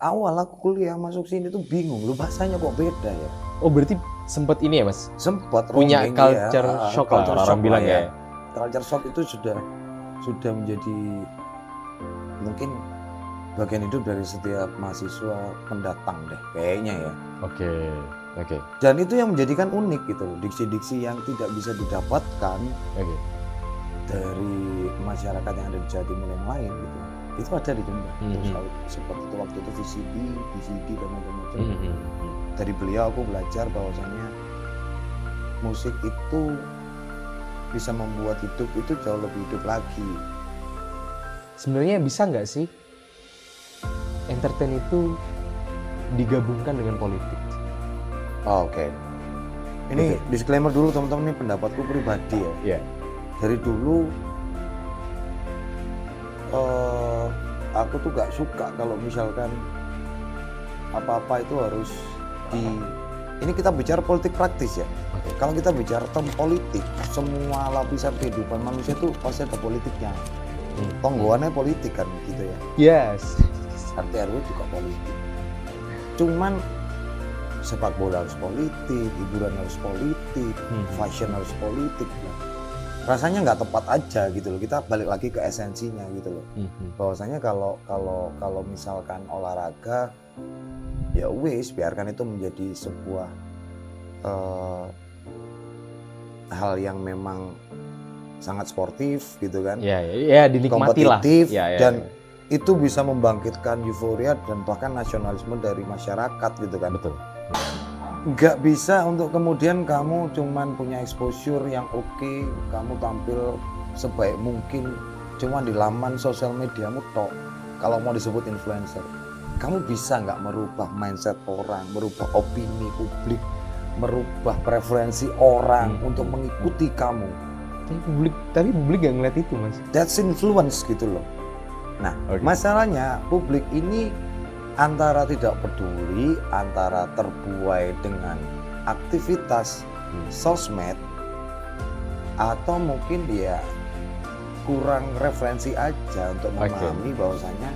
awal aku kuliah masuk sini tuh bingung, lu bahasanya kok beda ya. Oh berarti sempet ini ya mas? Sempat Punya roaming, culture shock lah culture orang shock bilang lah ya. Culture shock itu sudah menjadi mungkin bagian hidup dari setiap mahasiswa pendatang deh kayaknya ya. Oke. Dan itu yang menjadikan unik gitu loh, diksi-diksi yang tidak bisa didapatkan Oke. dari masyarakat yang ada di Jawa Timur yang lain gitu. Itu ada di Jember. Terus seperti itu waktu itu VCD dan macam-macam. Dari beliau aku belajar bahwasannya musik itu bisa membuat hidup itu jauh lebih hidup lagi. Sebenarnya bisa nggak sih entertain itu digabungkan dengan politik? Oke. Ini disclaimer dulu teman-teman, ini pendapatku pribadi ya. Iya. Dari dulu aku tuh gak suka kalau misalkan apa-apa itu harus ini kita bicara politik praktis ya. Kalau kita bicara tentang politik, semua lapisan kehidupan manusia itu pasti ada politiknya. Tonggoannya politik kan gitu ya. Yes. RT RW juga politik. Cuman sepak bola harus politik, hiburan harus politik, fashion harus politik. Rasanya nggak tepat aja gitu loh. Kita balik lagi ke esensinya gitu loh. Bahwasanya kalau misalkan olahraga ya wis biarkan itu menjadi sebuah hal yang memang sangat sportif gitu kan. Ya dinikmati lah. Kompetitif dan itu bisa membangkitkan euforia dan bahkan nasionalisme dari masyarakat gitu kan. Betul. Nggak bisa untuk kemudian kamu cuman punya exposure yang oke, kamu tampil sebaik mungkin cuman di laman sosial mediamu tok. Kalau mau disebut influencer, kamu bisa nggak merubah mindset orang, merubah opini publik, merubah preferensi orang untuk mengikuti kamu. Tapi publik nggak ngeliat itu mas. That's influence gitu loh. Nah, masalahnya publik ini antara tidak peduli, antara terbuai dengan aktivitas sosmed, atau mungkin dia kurang referensi aja untuk memahami bahwasanya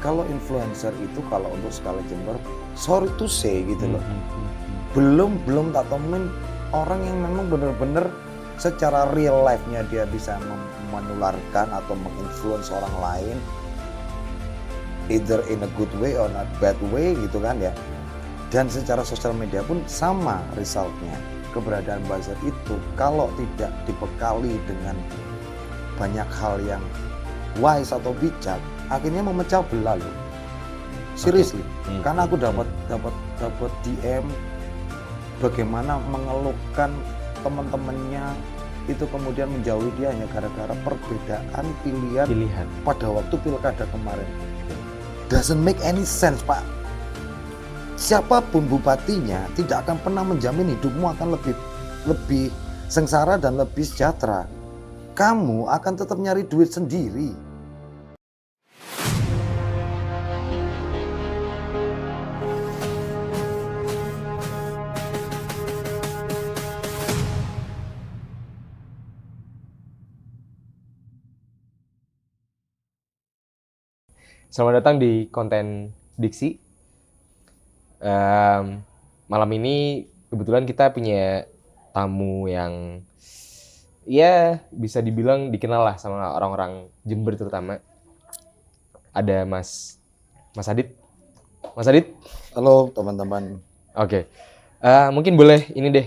kalau influencer itu kalau untuk skala Jember, sorry to say gitu loh, belum tak temuin orang yang memang benar-benar secara real life-nya dia bisa menularkan atau menginfluence orang lain either in a good way or not bad way gitu kan ya. Dan secara sosial media pun sama resultnya. Keberadaan buzzer itu kalau tidak dibekali dengan banyak hal yang wise atau bijak, akhirnya memecah belah loh. Seriously. Karena aku dapat DM bagaimana mengeluhkan teman-temannya itu kemudian menjauhi dia hanya gara-gara perbedaan pilihan pada waktu pilkada kemarin. Doesn't make any sense, Pak. Siapapun bupatinya tidak akan pernah menjamin hidupmu akan lebih sengsara dan lebih sejahtera. Kamu akan tetap nyari duit sendiri. Selamat datang di konten Diksi. Malam ini kebetulan kita punya tamu yang ya bisa dibilang dikenal lah sama orang-orang Jember terutama. Ada Mas Adit. Mas Adit. Halo teman-teman. Oke. Mungkin boleh ini deh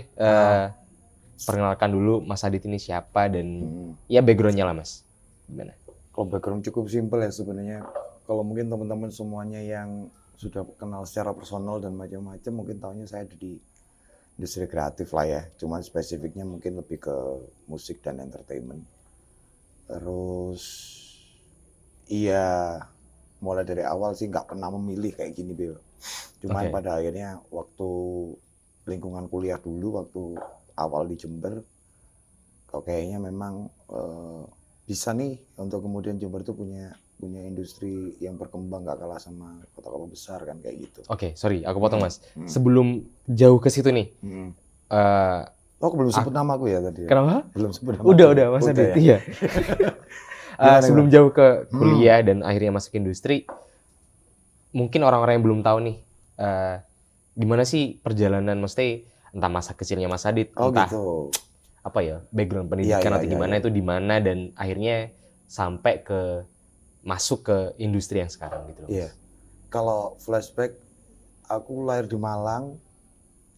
perkenalkan dulu Mas Adit ini siapa dan ya background-nya lah Mas. Gimana? Kalau background cukup simpel ya sebenarnya. Kalau mungkin teman-teman semuanya yang sudah kenal secara personal dan macam-macam mungkin tahunya saya ada di industri kreatif lah ya. Cuman spesifiknya mungkin lebih ke musik dan entertainment. Terus iya mulai dari awal sih nggak pernah memilih kayak gini Bel. Cuman pada akhirnya waktu lingkungan kuliah dulu waktu awal di Jember kok kayaknya memang bisa nih untuk kemudian Jember itu punya industri yang berkembang gak kalah sama kota-kota besar kan kayak gitu. Oke, sorry aku potong Mas. Sebelum jauh ke situ nih. Aku belum sebut nama aku ya tadi. Kenapa? Belum sebut nama. Udah Mas Adit. Ya? Iya. Sebelum jauh ke kuliah dan akhirnya masuk industri, mungkin orang-orang yang belum tahu nih, gimana sih perjalanan, mesti entah masa kecilnya Mas Adit, Oh entah gitu. apa ya, background Iya, pendidikan iya, atau iya, gimana iya. itu di mana dan akhirnya sampai ke masuk ke industri yang sekarang gitu loh, Iya. Mas. Kalau flashback, aku lahir di Malang,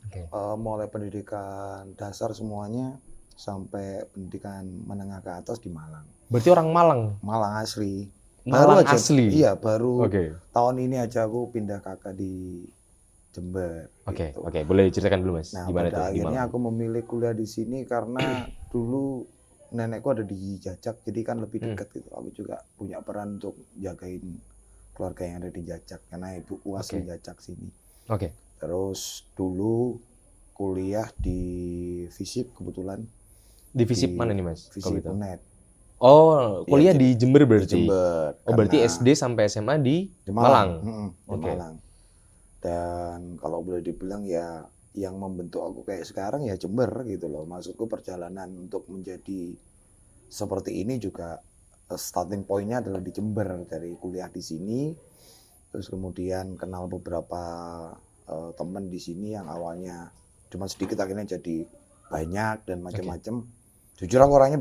Oke. mulai pendidikan dasar semuanya sampai pendidikan menengah ke atas di Malang. Berarti orang Malang. Malang asli. Malang Baru aja, asli. iya baru Oke. tahun ini aja aku pindah kakak di Jember. Oke, Gitu. oke. Boleh diceritakan dulu, Mas. Nah, Gimana tuh pada di akhirnya Malang? aku memilih kuliah di sini karena dulu nenekku ada di Jajak, jadi kan lebih dekat gitu. Aku juga punya peran untuk jagain keluarga yang ada di Jajak karena ibuku asli Oke. Jajak sini. Oke. Terus dulu kuliah di FISIP kebetulan. Di FISIP Di mana nih, Mas? Kalau FISIP gitu. UNED. Oh, Iya, kuliah jadi di Jember di berarti. Jember. Oh, berarti Karena SD sampai SMA di di Malang. Malang. Di Oke. Malang. Dan kalau boleh dibilang ya yang membentuk aku kayak sekarang ya Jember gitu loh. Maksudku perjalanan untuk menjadi seperti ini juga starting pointnya adalah di Jember, dari kuliah di sini, terus kemudian kenal beberapa teman di sini yang awalnya cuma sedikit akhirnya jadi banyak dan macam-macam. Jujur aku orangnya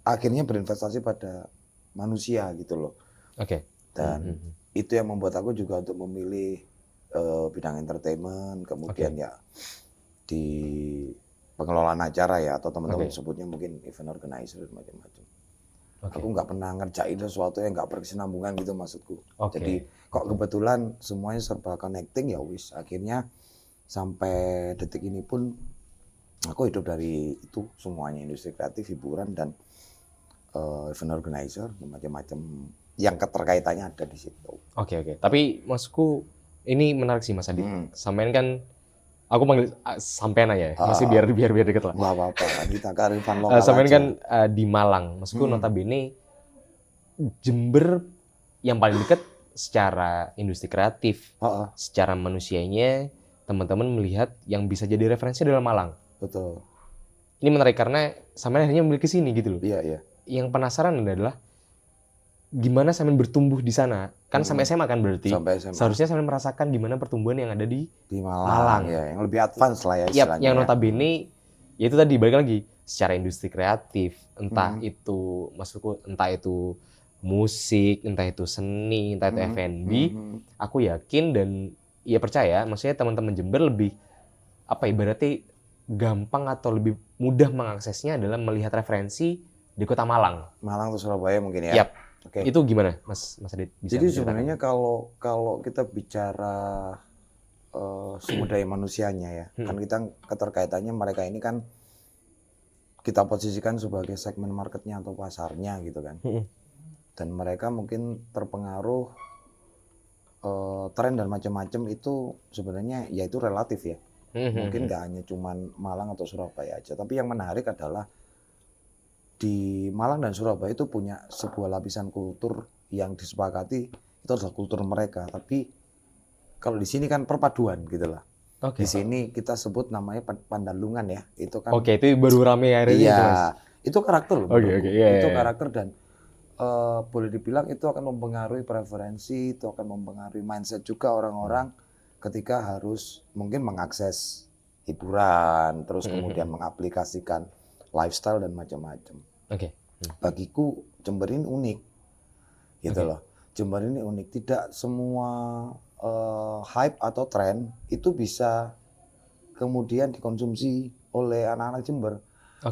akhirnya berinvestasi pada manusia gitu loh. Oke. Dan itu yang membuat aku juga untuk memilih bidang entertainment, kemudian ya di pengelolaan acara ya, atau teman-teman sebutnya mungkin event organizer dan macam-macam. Aku nggak pernah ngerjain sesuatu yang nggak berkesinambungan gitu maksudku. Jadi kok kebetulan semuanya serba connecting ya wis. Akhirnya sampai detik ini pun aku hidup dari itu semuanya, industri kreatif, hiburan dan event organizer dan macam-macam yang keterkaitannya ada di situ. Oke. Tapi maksudku ini menarik sih, Mas Adit. Sampean kan, aku panggil sampean aja, masih biar deket lah. Nggak apa-apa, kita kearifan lokal Sampean aja. kan di Malang, maksudku notabene Jember yang paling dekat secara industri kreatif, secara manusianya teman-teman melihat yang bisa jadi referensi adalah Malang. Betul. Ini menarik karena sampean akhirnya memilih ke sini gitu loh. Iya. Yang penasaran adalah gimana sampean bertumbuh di sana? Kan sampai SMA kan berarti. Sampai SMA. Seharusnya sampean merasakan gimana pertumbuhan yang ada di Malang. Ya, yang lebih advance lah ya istilahnya. Yang notabene ya itu tadi balik lagi secara industri kreatif, entah itu maksudku entah itu musik, entah itu seni, entah itu F&B, aku yakin dan ya percaya, maksudnya teman-teman Jember lebih berarti gampang atau lebih mudah mengaksesnya adalah melihat referensi di Kota Malang. Malang atau Surabaya mungkin ya. Yap. Oke. Itu gimana, Mas Adit? Jadi sebenarnya kalau kita bicara sumber daya manusianya ya, kan kita keterkaitannya mereka ini kan kita posisikan sebagai segmen marketnya atau pasarnya gitu kan. Dan mereka mungkin terpengaruh tren dan macam-macam itu sebenarnya ya itu relatif ya. Mungkin nggak hanya cuman Malang atau Surabaya aja, tapi yang menarik adalah di Malang dan Surabaya itu punya sebuah lapisan kultur yang disepakati itu adalah kultur mereka, tapi kalau di sini kan perpaduan gitu lah. Di sini kita sebut namanya Pandalungan ya, itu kan. Oke, itu baru rame hari ini. Iya, itu karakter loh. Itu karakter dan boleh dibilang itu akan mempengaruhi preferensi, itu akan mempengaruhi mindset juga orang-orang ketika harus mungkin mengakses hiburan, terus kemudian mengaplikasikan lifestyle dan macam-macam. Bagiku Jember ini unik, gitu loh. Jember ini unik. Tidak semua hype atau tren itu bisa kemudian dikonsumsi oleh anak-anak Jember.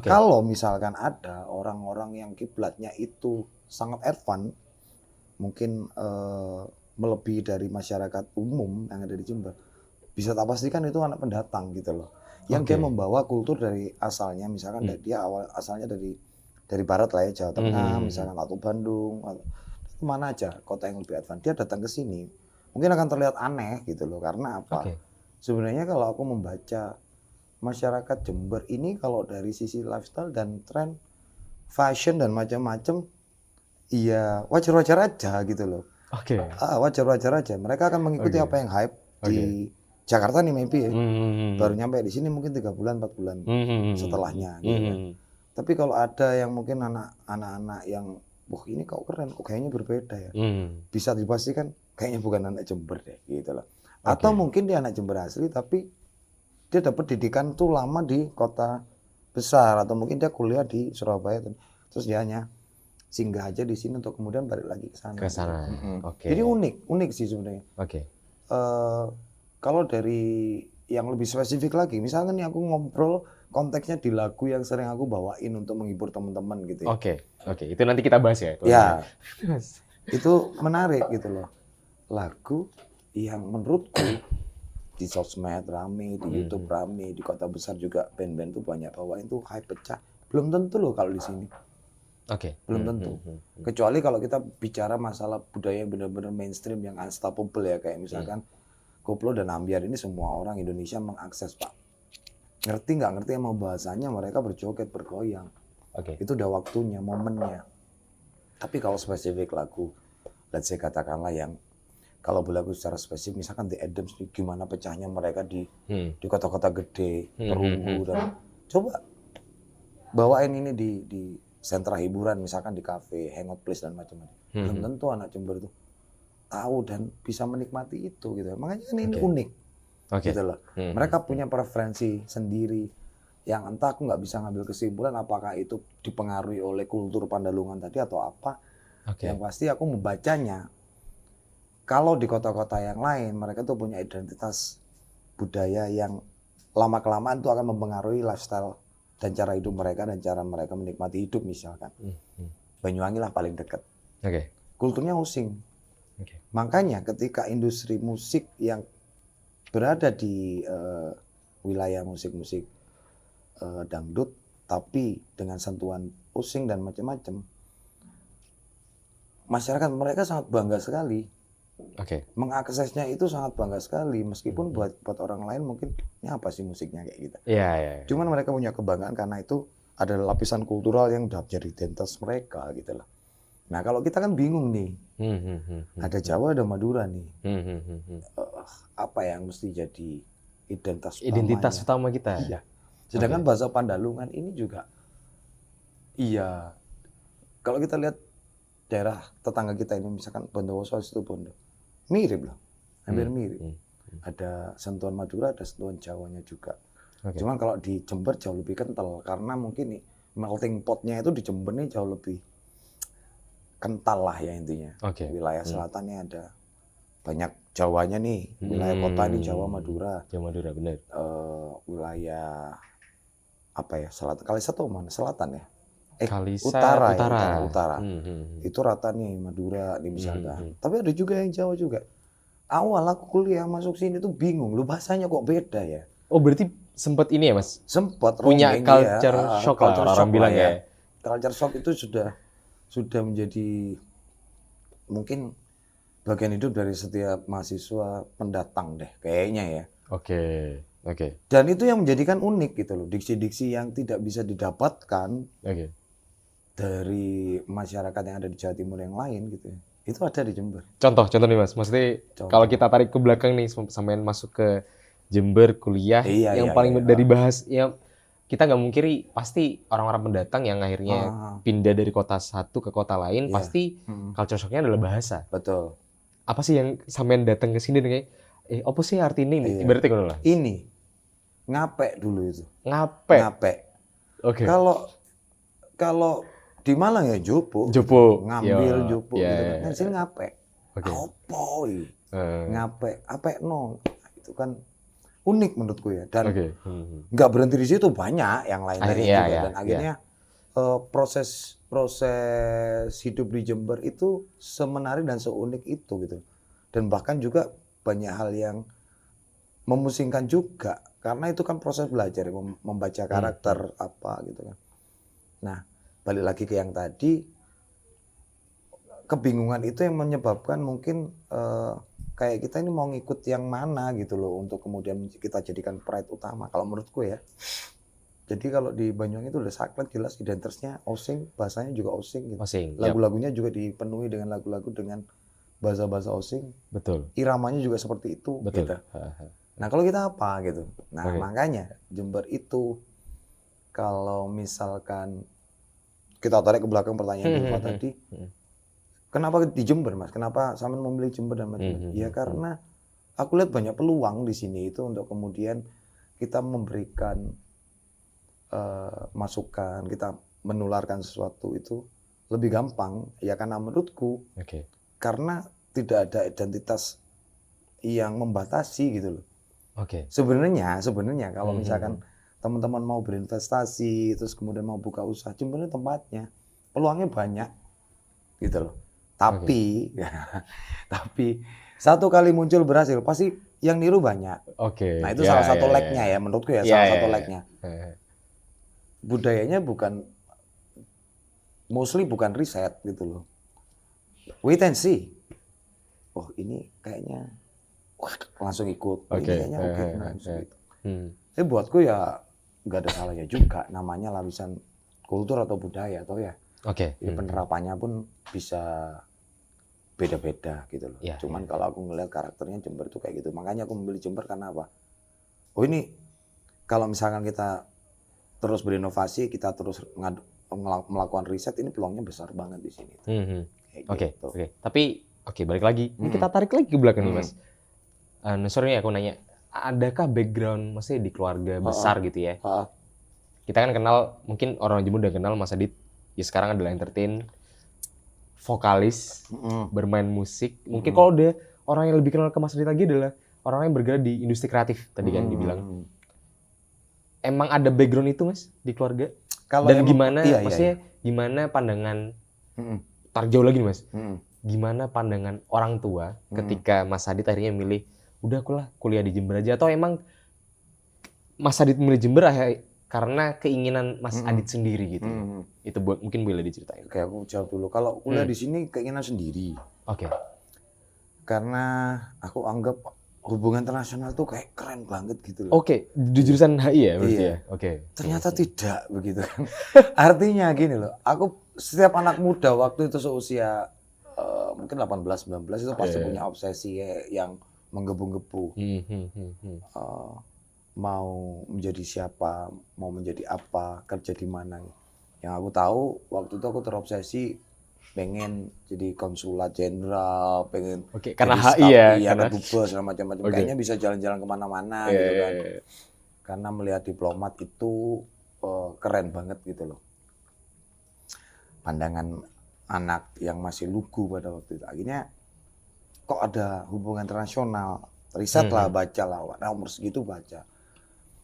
Kalau misalkan ada orang-orang yang kiblatnya itu sangat advance, mungkin melebihi dari masyarakat umum yang ada di Jember, bisa tak pastikan itu anak pendatang gitu loh. Yang dia membawa kultur dari asalnya, misalkan dia asalnya dari barat lah ya, Jawa Tengah, misalkan atau Bandung, atau mana aja kota yang lebih advance, dia datang ke sini, mungkin akan terlihat aneh gitu loh. Karena apa? Sebenarnya kalau aku membaca masyarakat Jember ini kalau dari sisi lifestyle dan tren, fashion dan macam-macam, iya wajar-wajar aja gitu loh. Wajar-wajar aja. Mereka akan mengikuti apa yang hype di Jakarta nih maybe ya. Baru nyampe di sini mungkin 3 bulan, 4 bulan setelahnya gitu kan. Tapi kalau ada yang mungkin anak-anak yang wah ini kok keren, kok kayaknya berbeda ya. Bisa dipastikan kayaknya bukan anak Jember deh gitu loh. Atau Oke. mungkin dia anak Jember asli tapi dia dapat didikan tuh lama di kota besar, atau mungkin dia kuliah di Surabaya terus dia hanya singgah aja di sini untuk kemudian balik lagi ke sana. Ke sana. Gitu. Oke. Jadi unik sih sebenarnya. Oke. Kalau dari yang lebih spesifik lagi, misalkan nih aku ngobrol konteksnya di lagu yang sering aku bawain untuk menghibur teman-teman gitu ya. Oke. Itu nanti kita bahas ya. Ya, itu menarik gitu loh. Lagu yang menurutku di sosmed rame, di YouTube rame, di kota besar juga band-band tuh banyak bawain tuh hype pecah. Belum tentu loh kalau di sini. Oke. Belum tentu. Kecuali kalau kita bicara masalah budaya yang benar-benar mainstream yang unstoppable ya, kayak misalkan Koplo dan Ambyar ini semua orang Indonesia mengakses, Pak. Ngerti nggak ngerti emang bahasanya, mereka berjoget, bergoyang. Oke. Itu udah waktunya, momennya. Tapi kalau spesifik lagu, let's say katakanlah yang kalau boleh aku secara spesifik, misalkan The Adams, gimana pecahnya mereka di kota-kota gede, Perunggu, dan coba bawain ini di sentra hiburan, misalkan di kafe, hangout place dan macam-macam. Belum tentu anak Jember itu tahu dan bisa menikmati itu gitu. Makanya kan ini unik gitu loh. Mereka punya preferensi sendiri yang entah aku nggak bisa ngambil kesimpulan apakah itu dipengaruhi oleh kultur Pandalungan tadi atau apa. Yang pasti aku membacanya, kalau di kota-kota yang lain mereka tuh punya identitas budaya yang lama-kelamaan tuh akan mempengaruhi lifestyle dan cara hidup mereka dan cara mereka menikmati hidup misalkan. Banyuwangi lah paling dekat. Kulturnya Osing. Makanya ketika industri musik yang berada di wilayah musik-musik dangdut, tapi dengan sentuhan Osing dan macam-macam, masyarakat mereka sangat bangga sekali. Mengaksesnya itu sangat bangga sekali, meskipun buat orang lain mungkin ini apa sih musiknya kayak gitu. Cuman mereka punya kebanggaan karena itu adalah lapisan kultural yang udah jadi identitas mereka gitu loh. Nah kalau kita kan bingung nih, ada Jawa, ada Madura nih, apa yang mesti jadi identitas utama kita. Iya. Sedangkan bahasa Pandalungan ini juga, iya. Kalau kita lihat daerah tetangga kita ini, misalkan Bondowoso, Situbondo, mirip loh, hampir mirip. Ada sentuhan Madura, ada sentuhan Jawanya juga. Cuman kalau di Jember jauh lebih kental karena mungkin nih melting potnya itu di Jember nih jauh lebih kental lah ya intinya. Wilayah selatannya ada banyak Jawanya nih, wilayah kota ini Jawa Madura. Jawa Madura benar. Wilayah apa ya, selatan, Kalista tuh mana selatan ya? Kalisa, utara. utara. Utara. Itu rata nih Madura nih misalkan. Tapi ada juga yang Jawa juga. Awal aku kuliah masuk sini tuh bingung, lu bahasanya kok beda ya? Oh berarti sempat ini ya mas? Sempat punya culture shock lah orang bilang ya. Culture shock itu sudah menjadi mungkin bagian hidup dari setiap mahasiswa pendatang deh kayaknya ya. Oke. Dan itu yang menjadikan unik gitu loh, diksi-diksi yang tidak bisa didapatkan dari masyarakat yang ada di Jawa Timur yang lain gitu ya. Itu ada di Jember. Contoh nih mas, maksudnya kalau kita tarik ke belakang nih sampai masuk ke Jember kuliah, yang paling dari bahas ya, kita nggak mungkiri pasti orang-orang pendatang yang akhirnya pindah dari kota satu ke kota lain, pasti culture shock-nya adalah bahasa. Betul. Apa sih yang sampean datang ke sini kayak, apa sih arti ini? Berarti kalau lah. Ini ngapek dulu itu. Ngapek. Kalau di Malang ya jopo. Ngambil jopo gitu kan. Nah, sini ngapek. Opo iki? Ngapek, apek no. Itu kan unik menurutku ya. Dan nggak berhenti di situ, banyak yang lain-lainnya juga. Dan akhirnya proses hidup di Jember itu semenarik dan seunik itu gitu. Dan bahkan juga banyak hal yang memusingkan juga karena itu kan proses belajar, membaca karakter apa gitu kan. Nah, balik lagi ke yang tadi, kebingungan itu yang menyebabkan mungkin kayak kita ini mau ngikut yang mana gitu loh untuk kemudian kita jadikan pride utama kalau menurutku ya. Jadi kalau di Banyuwangi itu udah saklek jelas identitasnya Osing, bahasanya juga Osing gitu. Lagu-lagunya juga dipenuhi dengan lagu-lagu dengan bahasa-bahasa Osing. Betul. Iramanya juga seperti itu. Betul. Gitu. Nah kalau kita apa gitu. Nah makanya Jember itu kalau misalkan kita tarik ke belakang pertanyaan Diva tadi, Kenapa di Jember, Mas? Kenapa sampean memilih Jember dan Madinah? Ya karena aku lihat banyak peluang di sini itu untuk kemudian kita memberikan masukan, kita menularkan sesuatu itu lebih gampang. Ya karena menurutku, Oke. karena tidak ada identitas yang membatasi gitu loh. Oke. Sebenarnya kalau misalkan teman-teman mau berinvestasi, terus kemudian mau buka usaha, Jember itu tempatnya, peluangnya banyak, gitu loh. Tapi, tapi satu kali muncul berhasil, pasti yang niru banyak. Oke. Nah itu salah satu lag-nya ya, menurutku ya, salah satu lag-nya. Budayanya mostly bukan riset gitu loh. Wait and see. Oh ini kayaknya langsung ikut. Ini kayaknya oke, langsung ikut. Tapi buatku ya nggak ada salahnya juga. Namanya lapisan kultur atau budaya, atau ya. Oke. Jadi penerapannya pun bisa beda-beda gitu loh. Cuman kalau aku ngeliat karakternya Jember tuh kayak gitu. Makanya aku memilih Jember karena apa? Oh ini kalau misalkan kita terus berinovasi, kita terus melakukan riset, ini peluangnya besar banget di sini. Oke. Tapi balik lagi. Ini kita tarik lagi ke belakang nih, Mas. Sorry nih aku nanya, adakah background maksudnya di keluarga besar gitu ya? Kita kan kenal, mungkin orang Jember udah kenal Mas Adit. Ya sekarang adalah entertain, vokalis, bermain musik. Mungkin kalau udah orang yang lebih kenal ke Mas Adit lagi adalah orang yang bergerak di industri kreatif tadi kan dibilang. Emang ada background itu, Mas, di keluarga? Dan gimana, maksudnya gimana pandangan, tar jauh lagi nih, Mas. Gimana pandangan orang tua ketika Mas Adit akhirnya milih, udah aku lah kuliah di Jember aja, atau emang Mas Adit milih Jember karena keinginan Mas Adit sendiri gitu? Itu mungkin boleh diceritain. Oke, aku jawab dulu. Kalau kuliah di sini keinginan sendiri. Oke. Karena aku anggap hubungan internasional tuh kayak keren banget gitu loh. Oke, di jurusan HI ya berarti ya? Oke. Ternyata tidak begitu kan. Artinya gini loh, aku setiap anak muda waktu itu seusia mungkin 18-19 itu pasti punya obsesi yang menggebu-gebu. Mau menjadi siapa, mau menjadi apa, kerja di mana. Yang aku tahu waktu itu aku terobsesi pengen jadi konsulat jenderal, pengen karena jadi HI ya, karena dubes segala macam-macam. Kayaknya bisa jalan-jalan kemana-mana gitu kan. Karena melihat diplomat itu keren banget gitu loh. Pandangan anak yang masih lugu pada waktu itu. Akhirnya kok ada hubungan internasional, riset lah, baca lah, nomor segitu baca.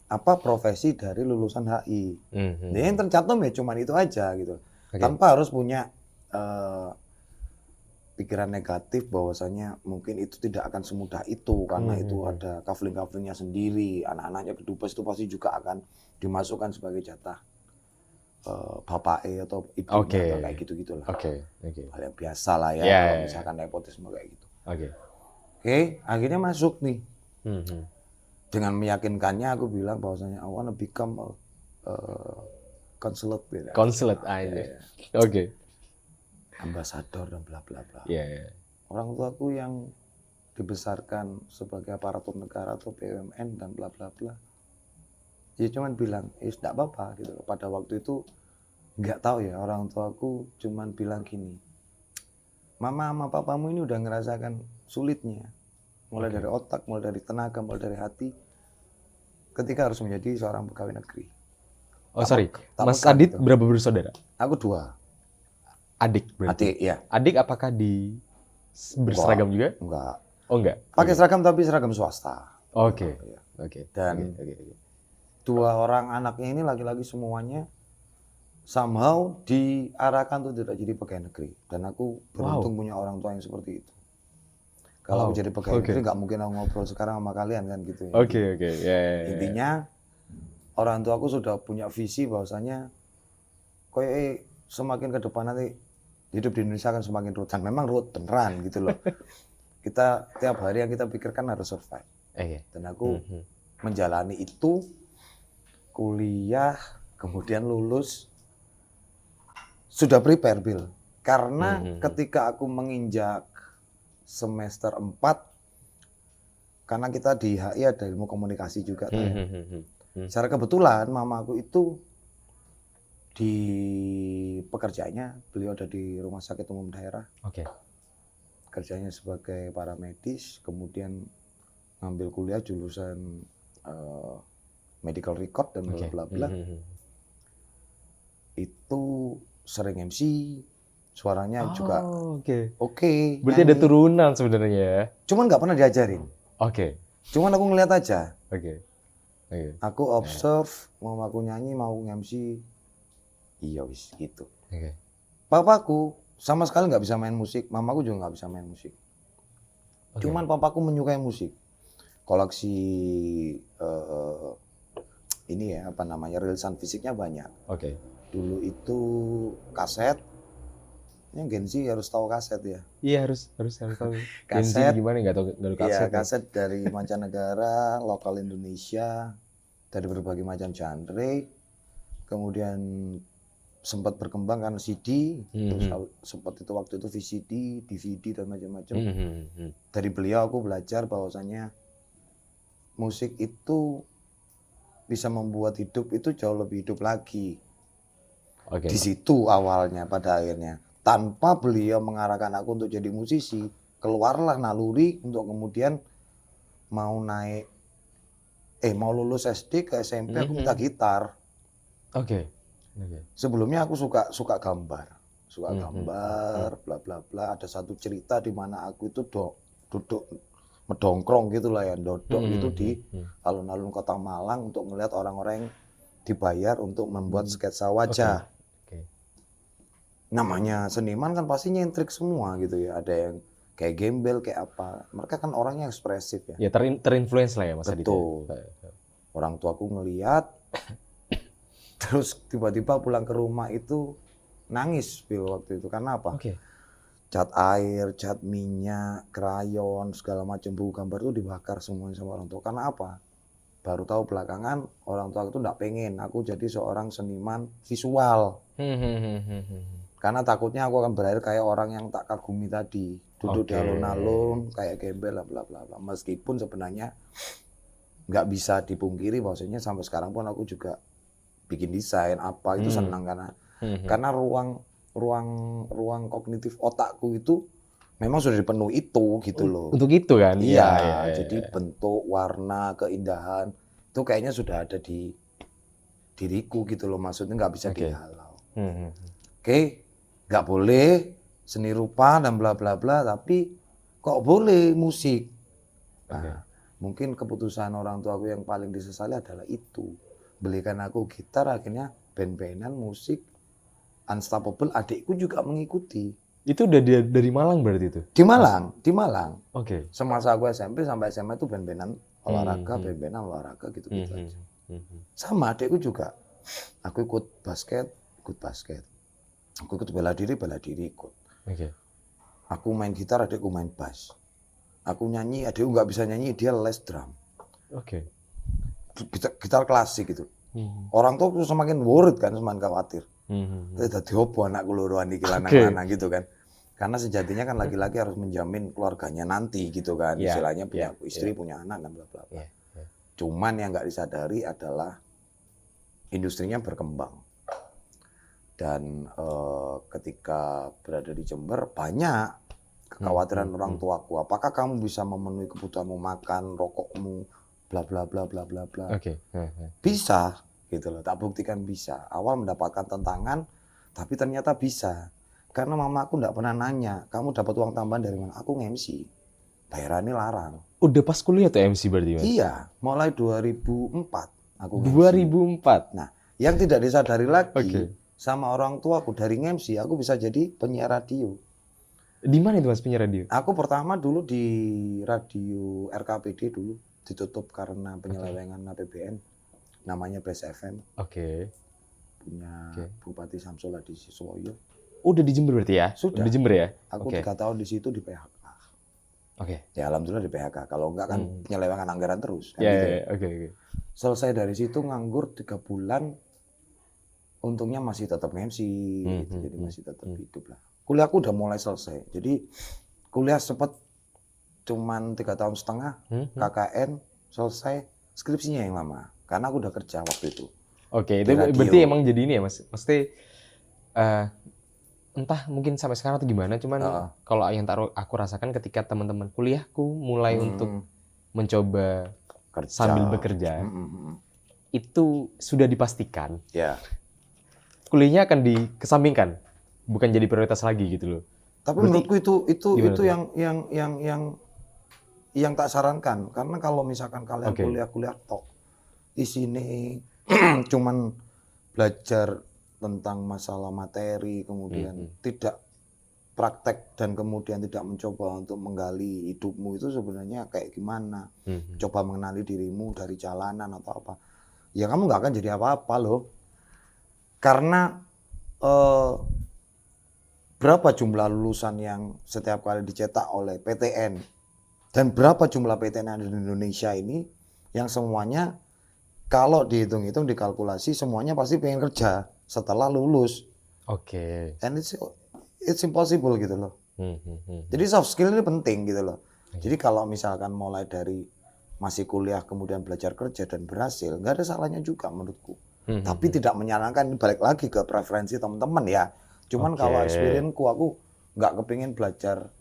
Apa profesi dari lulusan HI? Nah, yang tercantum ya cuman itu aja gitu. Tanpa harus punya pikiran negatif bahwasanya mungkin itu tidak akan semudah itu karena itu ada kafling-kaflingnya sendiri, anak-anaknya kedubes itu pasti juga akan dimasukkan sebagai jatah bapak atau ibunya atau kayak gitu-gitulah. Hal yang biasa lah ya, kalau misalkan nepotisme kayak gitu. Oke, akhirnya masuk nih. Dengan meyakinkannya aku bilang bahwasanya I wanna become consulate gitu. Consulate aja. Oke. Ambasador dan bla bla bla. Orang tuaku yang dibesarkan sebagai aparatur negara atau BUMN dan bla bla bla, ya cuman bilang, tidak apa-apa gitu. Pada waktu itu nggak tahu ya, orang tuaku cuman bilang gini, mama sama papamu ini udah ngerasakan sulitnya, mulai dari otak, mulai dari tenaga, mulai dari hati, ketika harus menjadi seorang pegawai negeri. Mas Adit gitu. Berapa bersaudara? Aku 2. Adik berarti? Adik, ya. Adik apakah berseragam juga? Enggak. Oh enggak? Pakai seragam tapi seragam swasta. Oke. Dan 2 orang anaknya ini laki-laki semuanya somehow diarahkan untuk tidak jadi pegawai negeri. Dan aku beruntung punya orang tua yang seperti itu. Kalau aku jadi pegawai negeri nggak mungkin aku ngobrol sekarang sama kalian kan gitu ya. Intinya orang tua aku sudah punya visi bahwasanya semakin ke depan nanti hidup di Indonesia akan semakin ruwet. Dan memang ruwet beneran gitu loh. Kita tiap hari yang kita pikirkan harus survive. Dan aku menjalani itu, kuliah, kemudian lulus, sudah prepare Bill. Karena ketika aku menginjak semester 4, karena kita di HI ada ilmu komunikasi juga. Secara kebetulan mamaku itu di pekerjaannya, beliau ada di rumah sakit umum daerah. kerjanya sebagai paramedis, kemudian ngambil kuliah jurusan medical record dan bla bla bla. Itu sering MC, suaranya juga oke, Berarti ada nyanyi. turunan sebenarnya ya. Cuman nggak pernah diajarin. Oke. Cuman aku ngeliat aja. Oke. Aku observe, mau aku nyanyi, mau MC, iya wis gitu. Oke. Papaku sama sekali nggak bisa main musik, mamaku juga nggak bisa main musik. Cuman papaku menyukai musik. Koleksi ini ya, apa namanya, rilisan fisiknya banyak. Oke. Dulu itu kaset, yang Gen Z harus tahu kaset ya. Iya harus tahu. Kaset gimana nggak tahu kaset. Iya, kaset dari mancanegara, lokal Indonesia, dari berbagai macam genre. Kemudian sempat berkembang kan CD, terus sempat itu waktu itu VCD, DVD dan macam-macam. Dari beliau aku belajar bahwasannya musik itu bisa membuat hidup itu jauh lebih hidup lagi. Di situ awalnya pada akhirnya. Tanpa beliau mengarahkan aku untuk jadi musisi, keluarlah naluri untuk kemudian mau lulus SD ke SMP aku minta gitar. Sebelumnya aku suka gambar, bla bla bla. Ada satu cerita di mana aku itu duduk medongkrong gitulah ya, dodok itu di alun-alun Kota Malang untuk melihat orang-orang yang dibayar untuk membuat sketsa wajah. Namanya seniman kan pasti nyentrik semua gitu ya. Ada yang kayak gembel, kayak apa. Mereka kan orangnya ekspresif ya. Ya terinfluence lah ya Mas Aditya. Betul. Orang tuaku ngelihat, terus tiba-tiba pulang ke rumah itu nangis waktu itu. Karena apa? Cat air, cat minyak, krayon, segala macam buku gambar itu dibakar semuanya sama orang tua. Karena apa? Baru tahu belakangan orang tua itu enggak pengen aku jadi seorang seniman visual. Karena takutnya aku akan berakhir kayak orang yang tak kagumi tadi, duduk di alun-alun kayak gembel bla bla bla. Meskipun sebenarnya nggak bisa dipungkiri bahwasanya sampai sekarang pun aku juga bikin desain apa itu senang karena ruang kognitif otakku itu memang sudah dipenuhi itu gitu loh. Untuk itu kan? Iya. Jadi bentuk, warna, keindahan itu kayaknya sudah ada di diriku gitu loh. Maksudnya nggak bisa dihalau. Nggak boleh seni rupa dan bla bla bla, tapi kok boleh musik. Nah, mungkin keputusan orang tua aku yang paling disesali adalah itu. Belikan aku gitar, akhirnya band-bandan musik Unstoppable, adikku juga mengikuti. Itu udah dari Malang berarti itu? Di Malang. Semasa aku SMP sampai SMA itu band-bandan olahraga, gitu-gitu aja. Sama adikku juga. Aku ikut basket. Aku ikut bela diri ikut. Aku main gitar, adikku main bass. Aku nyanyi, adikku nggak bisa nyanyi, dia les drum. Gitar klasik gitu. Orang tua tuh semakin worried kan, semakin khawatir. Dadi opo anakku loroan iki lanang-lanang gitu kan. Karena sejatinya kan laki-laki harus menjamin keluarganya nanti gitu kan. Istilahnya punya istri, punya anak dan bla bla bla. Cuman yang nggak disadari adalah industrinya berkembang. Dan ketika berada di Jember banyak kekhawatiran orang tuaku. Apakah kamu bisa memenuhi kebutuhanmu makan, rokokmu, bla bla bla bla bla bla. Bisa gitu loh, tak buktikan bisa. Awal mendapatkan tentangan, tapi ternyata bisa. Karena mamaku enggak pernah nanya, kamu dapat uang tambahan dari mana? Aku nge-MC. Bayarannya larang. Udah pas kuliah tuh MC berarti Mas? Iya, mulai 2004 aku nge-MC. 2004? Nah, yang tidak disadari lagi sama orang tuaku, dari nge-MC aku bisa jadi penyiar radio. Di mana itu Mas penyiar radio? Aku pertama dulu di radio RKPD dulu, ditutup karena penyelewengan APBN. Namanya Blast FM. Punya Bupati Samsul Hadi Siswoyo. Udah di Jember berarti ya? Sudah. Di Jember ya? Aku 3 tahun di situ di PHK. Ya alhamdulillah di PHK. Kalau enggak kan penyelewengan anggaran terus. Kan Selesai dari situ nganggur 3 bulan. Untungnya masih tetap MC. Gitu. Jadi masih tetap hidup lah. Kuliahku udah mulai selesai. Jadi kuliah sempat cuman 3 tahun setengah. KKN selesai. Skripsinya yang lama. Karena aku udah kerja waktu itu. Itu berarti emang jadi ini ya Mas? Maksudnya entah mungkin sampai sekarang atau gimana, cuman Heeh. kalau yang aku rasakan ketika teman-teman kuliahku mulai untuk mencoba Kerja. sambil bekerja, Mm. itu sudah dipastikan Ya. kuliahnya akan dikesampingkan, bukan jadi prioritas lagi gitu loh. Tapi Berarti menurutku itu gimana tuh? yang tak sarankan, karena kalau misalkan kalian Oke. kuliah tok di sini cuman belajar tentang masalah materi, kemudian tidak praktek dan kemudian tidak mencoba untuk menggali hidupmu itu sebenarnya kayak gimana, coba mengenali dirimu dari jalanan atau apa, ya kamu nggak akan jadi apa-apa loh. Karena berapa jumlah lulusan yang setiap kali dicetak oleh PTN dan berapa jumlah PTN yang ada di Indonesia ini yang semuanya kalau dihitung-hitung dikalkulasi semuanya pasti pengen kerja setelah lulus. Oke. And it's impossible gitu loh. Jadi soft skill ini penting gitu loh. Jadi kalau misalkan mulai dari masih kuliah kemudian belajar kerja dan berhasil, nggak ada salahnya juga menurutku. Tapi tidak menyarankan, ini balik lagi ke preferensi teman-teman ya. Cuman kalau experience-ku, aku nggak kepingin belajar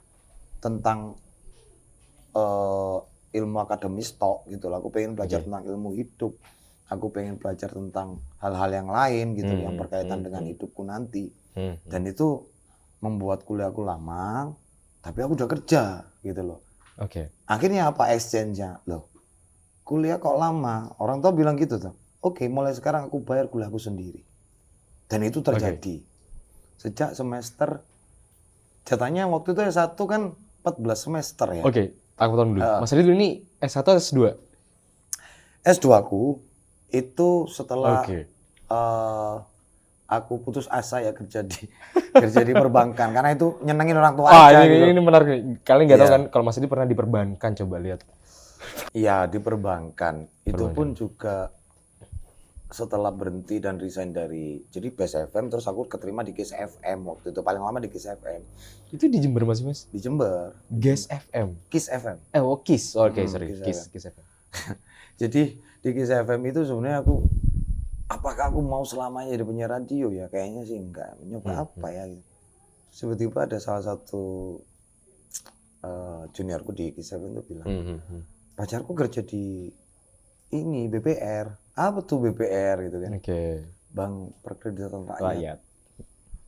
tentang ilmu akademis tok gitu loh. Aku pengen belajar tentang ilmu hidup. Aku pengen belajar tentang hal-hal yang lain gitu yang berkaitan dengan hidupku nanti. Dan itu membuat kuliahku lama, tapi aku udah kerja gitu loh. Oke. Akhirnya apa exchange-nya? Loh, kuliah kok lama? Orang tua bilang gitu tuh. Oke, mulai sekarang aku bayar kuliahku sendiri. Dan itu terjadi. Sejak semester, jatahnya waktu itu S1 kan 14 semester ya. Oke, aku potong dulu. Mas Adi dulu ini S1 atau S2? S2 ku itu setelah aku putus asa ya kerja di perbankan karena itu nyenengin orang tua aja gitu. Ini menarik nih. Kalian nggak tahu kan kalau Mas Adi pernah di perbankan, coba lihat. Iya, di perbankan. Itu pun juga setelah berhenti dan resign dari jadi Base FM, terus aku keterima di Kiss FM waktu itu, paling lama di Kiss FM. Itu di Jember Mas? Di Jember. Gas FM. Kiss FM. Kiss. Oke, sorry. Kiss FM. Jadi di Kiss FM itu sebenarnya aku apakah aku mau selamanya jadi penyiar radio ya? Kayaknya sih enggak. Nyoba apa ya gitu. Tiba-tiba ada salah satu juniorku di Kiss FM itu bilang, pacarku kerja di ini BPR. Apa tuh BPR gitu kan? Bank Perkreditan Rakyat.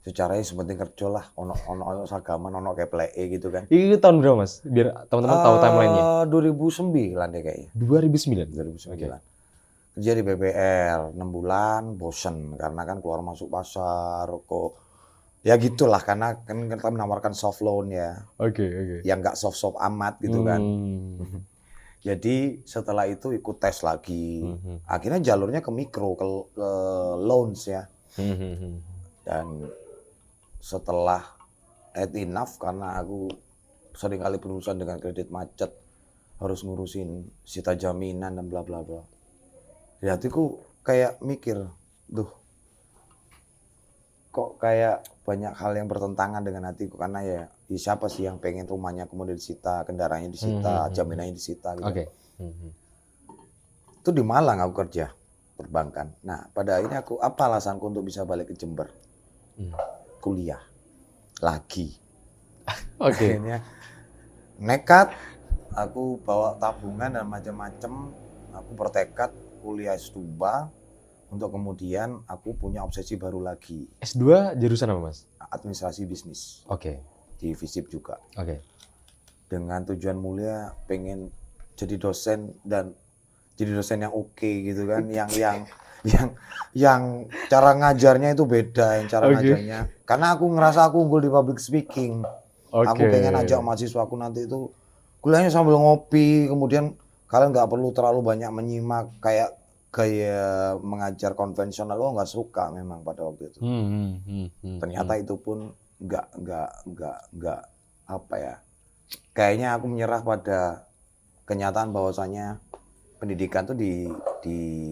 Secaranya sepenting kerja lah, ono sagaman, ono kepleke gitu kan. Itu tahun berapa Mas? Biar teman-teman tahu timelinenya. 2009 deh kayaknya. 2009. Kerja di BPR 6 bulan, bosen karena kan keluar masuk pasar, kok ya gitulah karena kan kita menawarkan soft loan ya. Yang nggak soft amat gitu kan. Jadi setelah itu ikut tes lagi. Akhirnya jalurnya ke mikro, ke loans ya. Dan setelah had enough karena aku sering kali berurusan dengan kredit macet, harus ngurusin sita jaminan dan bla bla bla. Di hatiku kayak mikir, duh, kok kayak banyak hal yang bertentangan dengan hatiku karena ya siapa sih yang pengen rumahnya kemudian disita, kendaraannya disita, jaminannya disita gitu. Itu di Malang aku kerja perbankan. Nah, pada akhirnya apa alasanku untuk bisa balik ke Jember? Kuliah lagi. Akhirnya nekat, aku bawa tabungan dan macam-macam. Aku bertekad kuliah S2 untuk kemudian aku punya obsesi baru lagi. S2 jurusan apa Mas? Administrasi bisnis. Di FISIP juga. Dengan tujuan mulia pengen jadi dosen dan jadi dosen yang oke gitu kan, yang cara ngajarnya itu beda, yang cara ngajarnya. Karena aku ngerasa aku unggul di public speaking. Aku pengen ajak mahasiswaku nanti itu kuliahnya sambil ngopi, kemudian kalian nggak perlu terlalu banyak menyimak kayak gaya mengajar konvensional. Lo nggak suka memang pada waktu itu. Ternyata itu pun nggak apa ya. Kayaknya aku menyerah pada kenyataan bahwasanya pendidikan tuh di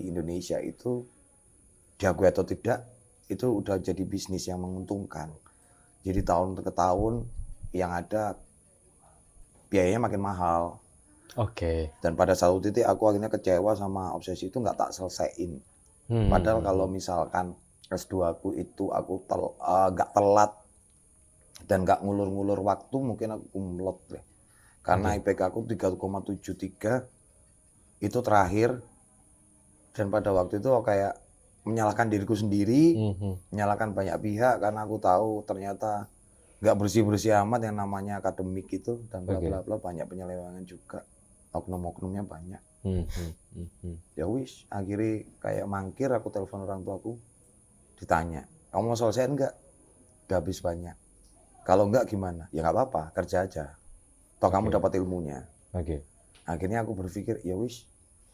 Indonesia itu diakui atau tidak itu udah jadi bisnis yang menguntungkan. Jadi tahun ke tahun yang ada biayanya makin mahal. Dan pada satu titik aku akhirnya kecewa sama obsesi itu nggak tak selesaiin. Padahal kalau misalkan S2 aku itu aku nggak telat dan nggak ngulur-ngulur waktu mungkin aku kumlot deh. Karena Oke. IPK aku 3,73 itu terakhir, dan pada waktu itu aku kayak menyalahkan diriku sendiri, menyalahkan banyak pihak karena aku tahu ternyata nggak bersih-bersih amat yang namanya akademik itu dan bla bla bla, banyak penyelewengan juga, oknum-oknumnya banyak. Ya wis, akhirnya kayak mangkir, aku telepon orang tuaku, ditanya, kamu mau selesai enggak? Udah habis banyak. Kalau enggak gimana? Ya nggak apa-apa, kerja aja. Toh kamu dapat ilmunya. Oke. Akhirnya aku berpikir, ya wis,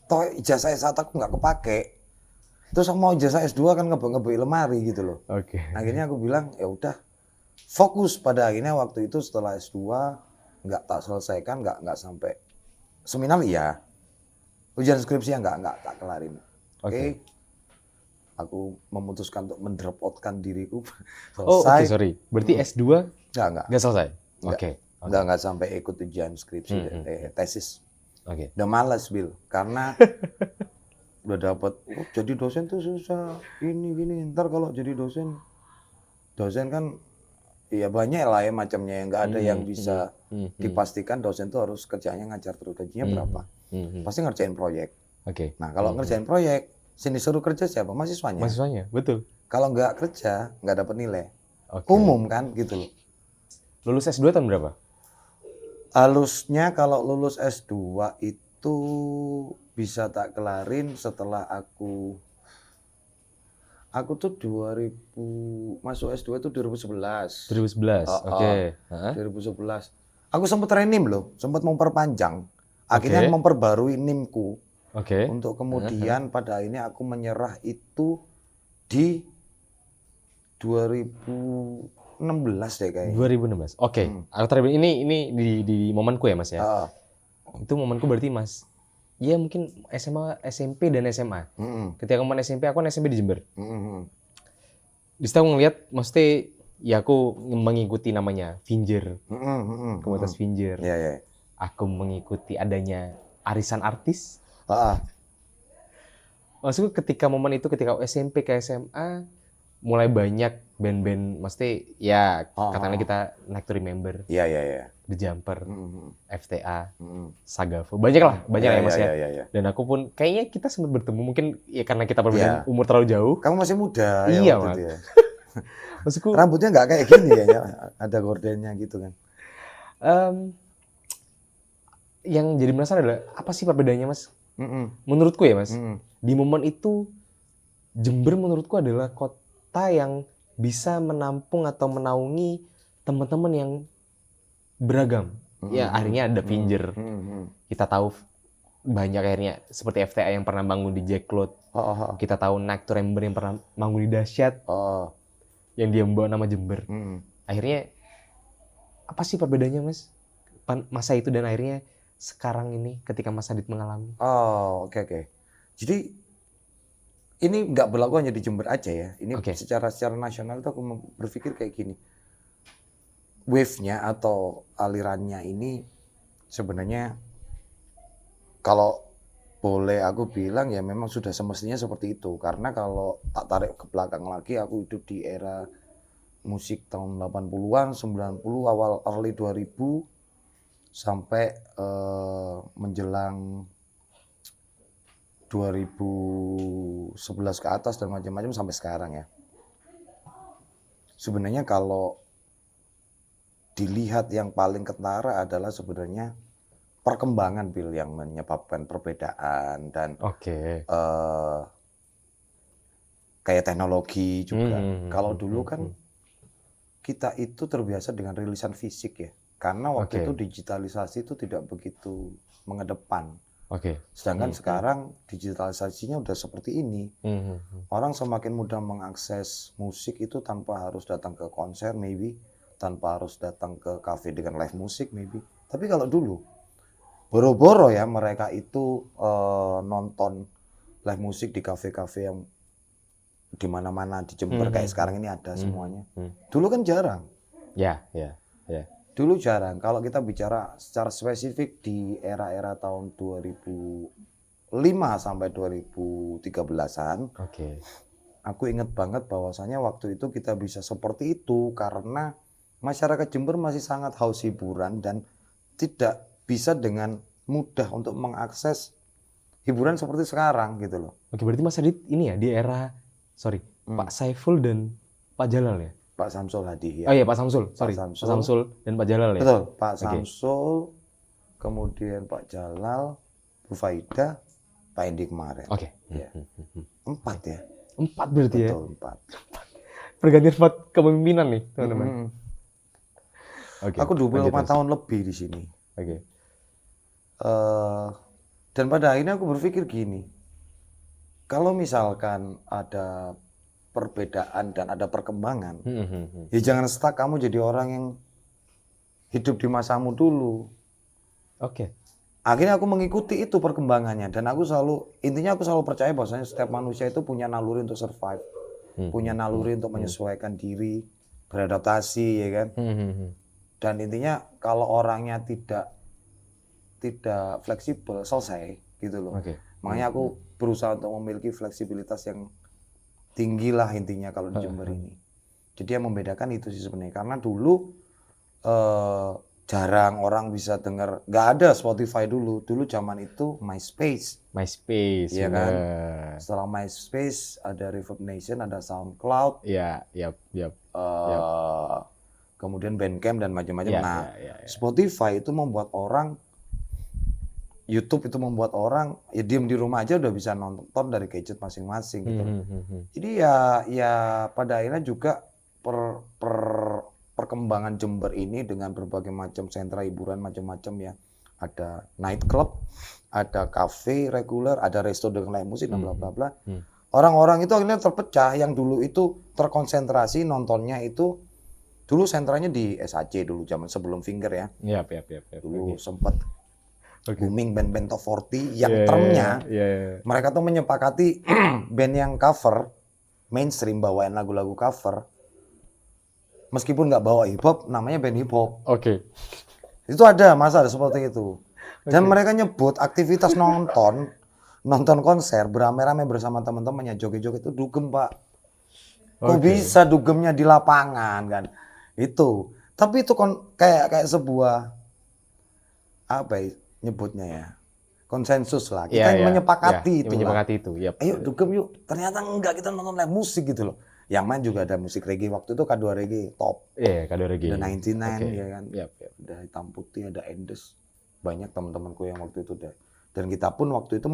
toh ijazah S1 aku nggak kepake. Terus aku mau ijazah S2 kan ngebek-ngebek lemari gitu loh. Oke. Akhirnya aku bilang, ya udah, fokus. Pada akhirnya waktu itu setelah S2 nggak tak selesaikan, nggak sampai seminar iya. Ujian skripsi yang nggak tak kelarin. Oke. Aku memutuskan untuk mendrop out-kan diriku. Oh, oke, Selesai. sorry. Berarti S2 Nggak. nggak selesai? Nggak. Oke. Nggak sampai ikut ujian skripsi, tesis. Oke. Udah malas, Bil. Karena udah dapat, jadi dosen tuh susah. Gini. Ntar kalau jadi dosen kan ya banyak lah ya macamnya, yang nggak ada yang bisa dipastikan. Dosen tuh harus kerjanya ngajar terus, gajinya berapa? Pasti ngerjain proyek. Oke. Nah kalau ngerjain proyek, sini suruh kerja siapa? Mahasiswanya. Mahasiswanya, betul. Kalau nggak kerja, nggak dapat nilai. Oke. Umum kan gitu loh. Lulus S2 tahun berapa? Halusnya kalau lulus S2 itu bisa tak kelarin setelah aku tuh 2000 masuk S2 itu 2011. 2011. Oke. 2011. Aku sempat renim loh, sempat memperpanjang. Akhirnya memperbarui NIM-ku. Oke. Untuk kemudian pada akhirnya aku menyerah itu di 2016 deh kayaknya. 2016. Oke. Aku terakhir ini di momenku ya, Mas ya. Itu momenku berarti Mas. Iya mungkin SMA, SMP dan SMA. Ketika aku SMP, aku kan SMP di Jember. Di situ aku ngeliat, maksudnya ya aku mengikuti namanya Finger, komunitas Finger. Iya. Aku mengikuti adanya arisan artis. Maksudku ketika momen itu, ketika SMP ke SMA, mulai banyak band-band, maksudnya ya katanya kita Like to Remember, Iya. The Jumper, FTA, Sagavo, banyak lah ya Mas ya. Dan aku pun kayaknya kita sempat bertemu, mungkin ya karena kita perbedaan umur terlalu jauh. Kamu masih muda iya, ya waktu itu ya. Maksudku rambutnya nggak kayak gini ya, ada gordennya gitu kan. Yang jadi penasaran adalah apa sih perbedaannya Mas? Menurutku ya Mas, di momen itu Jember menurutku adalah kota yang bisa menampung atau menaungi teman-teman yang beragam. Ya akhirnya ada Finger. Kita tahu banyak akhirnya seperti FTA yang pernah bangun di Jack Cloud. Kita tahu Like to Remember yang pernah bangun di Dahsyat. Yang dia membawa nama Jember. Akhirnya apa sih perbedaannya Mas? Masa itu dan akhirnya sekarang ini ketika Mas Adit mengalami. Oke. Jadi ini nggak berlaku hanya di Jember aja ya. Ini secara nasional itu aku berpikir kayak gini. Wave-nya atau alirannya ini sebenarnya kalau boleh aku bilang ya memang sudah semestinya seperti itu. Karena kalau tak tarik ke belakang lagi, aku hidup di era musik tahun 80-an, 90, awal early 2000 sampai menjelang 2011 ke atas dan macam-macam sampai sekarang ya. Sebenarnya kalau dilihat yang paling ketara adalah sebenarnya perkembangan Bill yang menyebabkan perbedaan dan kayak teknologi juga. Kalau dulu kan kita itu terbiasa dengan rilisan fisik ya. Karena waktu itu digitalisasi itu tidak begitu mengedepan. Sedangkan sekarang digitalisasinya udah seperti ini. Orang semakin mudah mengakses musik itu tanpa harus datang ke konser maybe, tanpa harus datang ke kafe dengan live musik maybe. Tapi kalau dulu boro-boro ya mereka itu nonton live musik di kafe-kafe yang di mana-mana di Jember kayak sekarang ini ada semuanya. Dulu kan jarang. Ya. Dulu jarang. Kalau kita bicara secara spesifik di era-era tahun 2005 sampai 2013-an, aku ingat banget bahwasanya waktu itu kita bisa seperti itu karena masyarakat Jember masih sangat haus hiburan dan tidak bisa dengan mudah untuk mengakses hiburan seperti sekarang gitu loh. Oke, berarti Mas Adit ini ya di era Pak Saiful dan Pak Jalal ya? Pak Samsul Hadi ya. Oh iya, Pak Samsul. Sorry. Pak Samsul dan Pak Jalal ya? Betul, Pak Samsul, kemudian Pak Jalal, Bu Faida, Pak Endi kemarin. Oke. Ya. 4 ya. 4 berarti ya? Betul, 4. Pergantian 4 kepemimpinan nih, teman-teman. Oke. Aku 24 tahun lebih di sini. Oke. Dan pada akhirnya aku berpikir gini, kalau misalkan ada perbedaan dan ada perkembangan, ya jangan stuck kamu jadi orang yang hidup di masamu dulu. Oke. Akhirnya aku mengikuti itu perkembangannya dan aku selalu percaya bahwasanya setiap manusia itu punya naluri untuk survive, punya naluri untuk menyesuaikan diri, beradaptasi, ya kan. Dan intinya kalau orangnya tidak fleksibel, selesai gitu loh. Makanya aku berusaha untuk memiliki fleksibilitas yang tinggi lah intinya kalau di Jember ini. Jadi yang membedakan itu sih sebenarnya, karena dulu jarang orang bisa dengar, nggak ada Spotify dulu zaman itu MySpace, ya kan. Setelah MySpace ada Reverb Nation, ada SoundCloud, kemudian Bandcamp dan macam-macam. Spotify itu membuat orang, YouTube itu membuat orang ya diem di rumah aja udah bisa nonton dari gadget masing-masing gitu. Jadi ya pada akhirnya juga perkembangan Jember ini dengan berbagai macam sentra hiburan macam-macam ya. Ada night club, ada cafe reguler, ada resto dengan live musik dan bla bla bla. Orang-orang itu akhirnya terpecah, yang dulu itu terkonsentrasi nontonnya itu dulu sentranya di SAC dulu zaman sebelum Finger ya. Dulu sempat booming band-band top 40 yang termnya mereka tuh menyepakati band yang cover mainstream bawain lagu-lagu cover meskipun nggak bawa hip hop namanya band hip hop. Itu ada seperti itu. Dan mereka nyebut aktivitas nonton konser beramai-ramai bersama teman-temannya joget-joget itu dugem, Pak. Kok bisa dugemnya di lapangan kan? Itu. Tapi itu kayak sebuah apa ya nyebutnya ya? Konsensus lah. Kita menyepakati itu. Ayo dugem yuk. Ternyata enggak, kita nonton live musik gitu loh. Yang main juga ada musik reggae, waktu itu K2 Reggae top. K2 Reggae. Ada 99 ya kan. Ada Hitam Putih, ada Endes. Banyak teman-temanku yang waktu itu deh. Dan kita pun waktu itu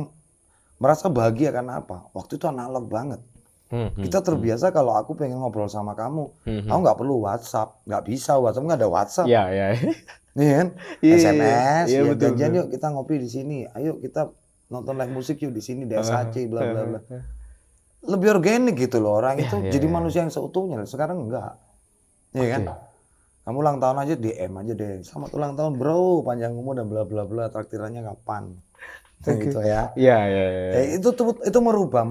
merasa bahagia karena apa? Waktu itu analog banget. Kita terbiasa kalau aku pengen ngobrol sama kamu, aku nggak perlu WhatsApp, nggak bisa WhatsApp, nggak ada WhatsApp. Iya kan? SMS, janjian yuk kita ngopi di sini, ayo kita nonton live musik yuk di sini di SAC, bla bla bla. Lebih organik gitu loh, orang itu jadi manusia yang seutuhnya. Sekarang enggak, iya kan? Kamu ulang tahun aja DM aja deh, selamat ulang tahun bro, panjang umur dan bla bla bla, traktirannya kapan? Gitu ya. Itu merubah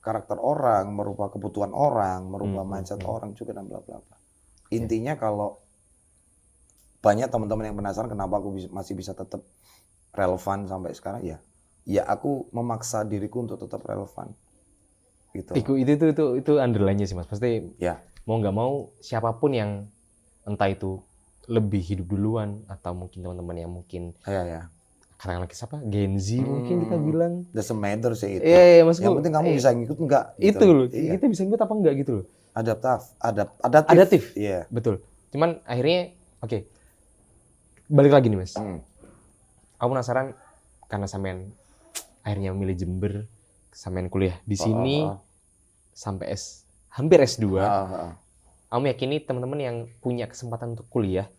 karakter orang, merubah kebutuhan orang, merubah mindset orang juga dan bla bla bla. Intinya kalau banyak teman-teman yang penasaran kenapa aku masih bisa tetap relevan sampai sekarang ya aku memaksa diriku untuk tetap relevan. Gitu. Itu underline-nya sih Mas. Pasti mau nggak mau siapapun yang entah itu lebih hidup duluan atau mungkin teman-teman yang mungkin karena lagi siapa? Gen Z mungkin kita bilang. Doesn't matter sih itu. Maksudku, yang penting kamu bisa ngikut enggak. Gitu. Itu loh. Kita bisa ngikut apa enggak gitu loh. Adaptif. Iya. Betul. Cuman akhirnya balik lagi nih Mas. Aku penasaran karena sampean akhirnya memilih Jember, sampean kuliah di sini sampai hampir S2. Aku meyakini teman-teman yang punya kesempatan untuk kuliah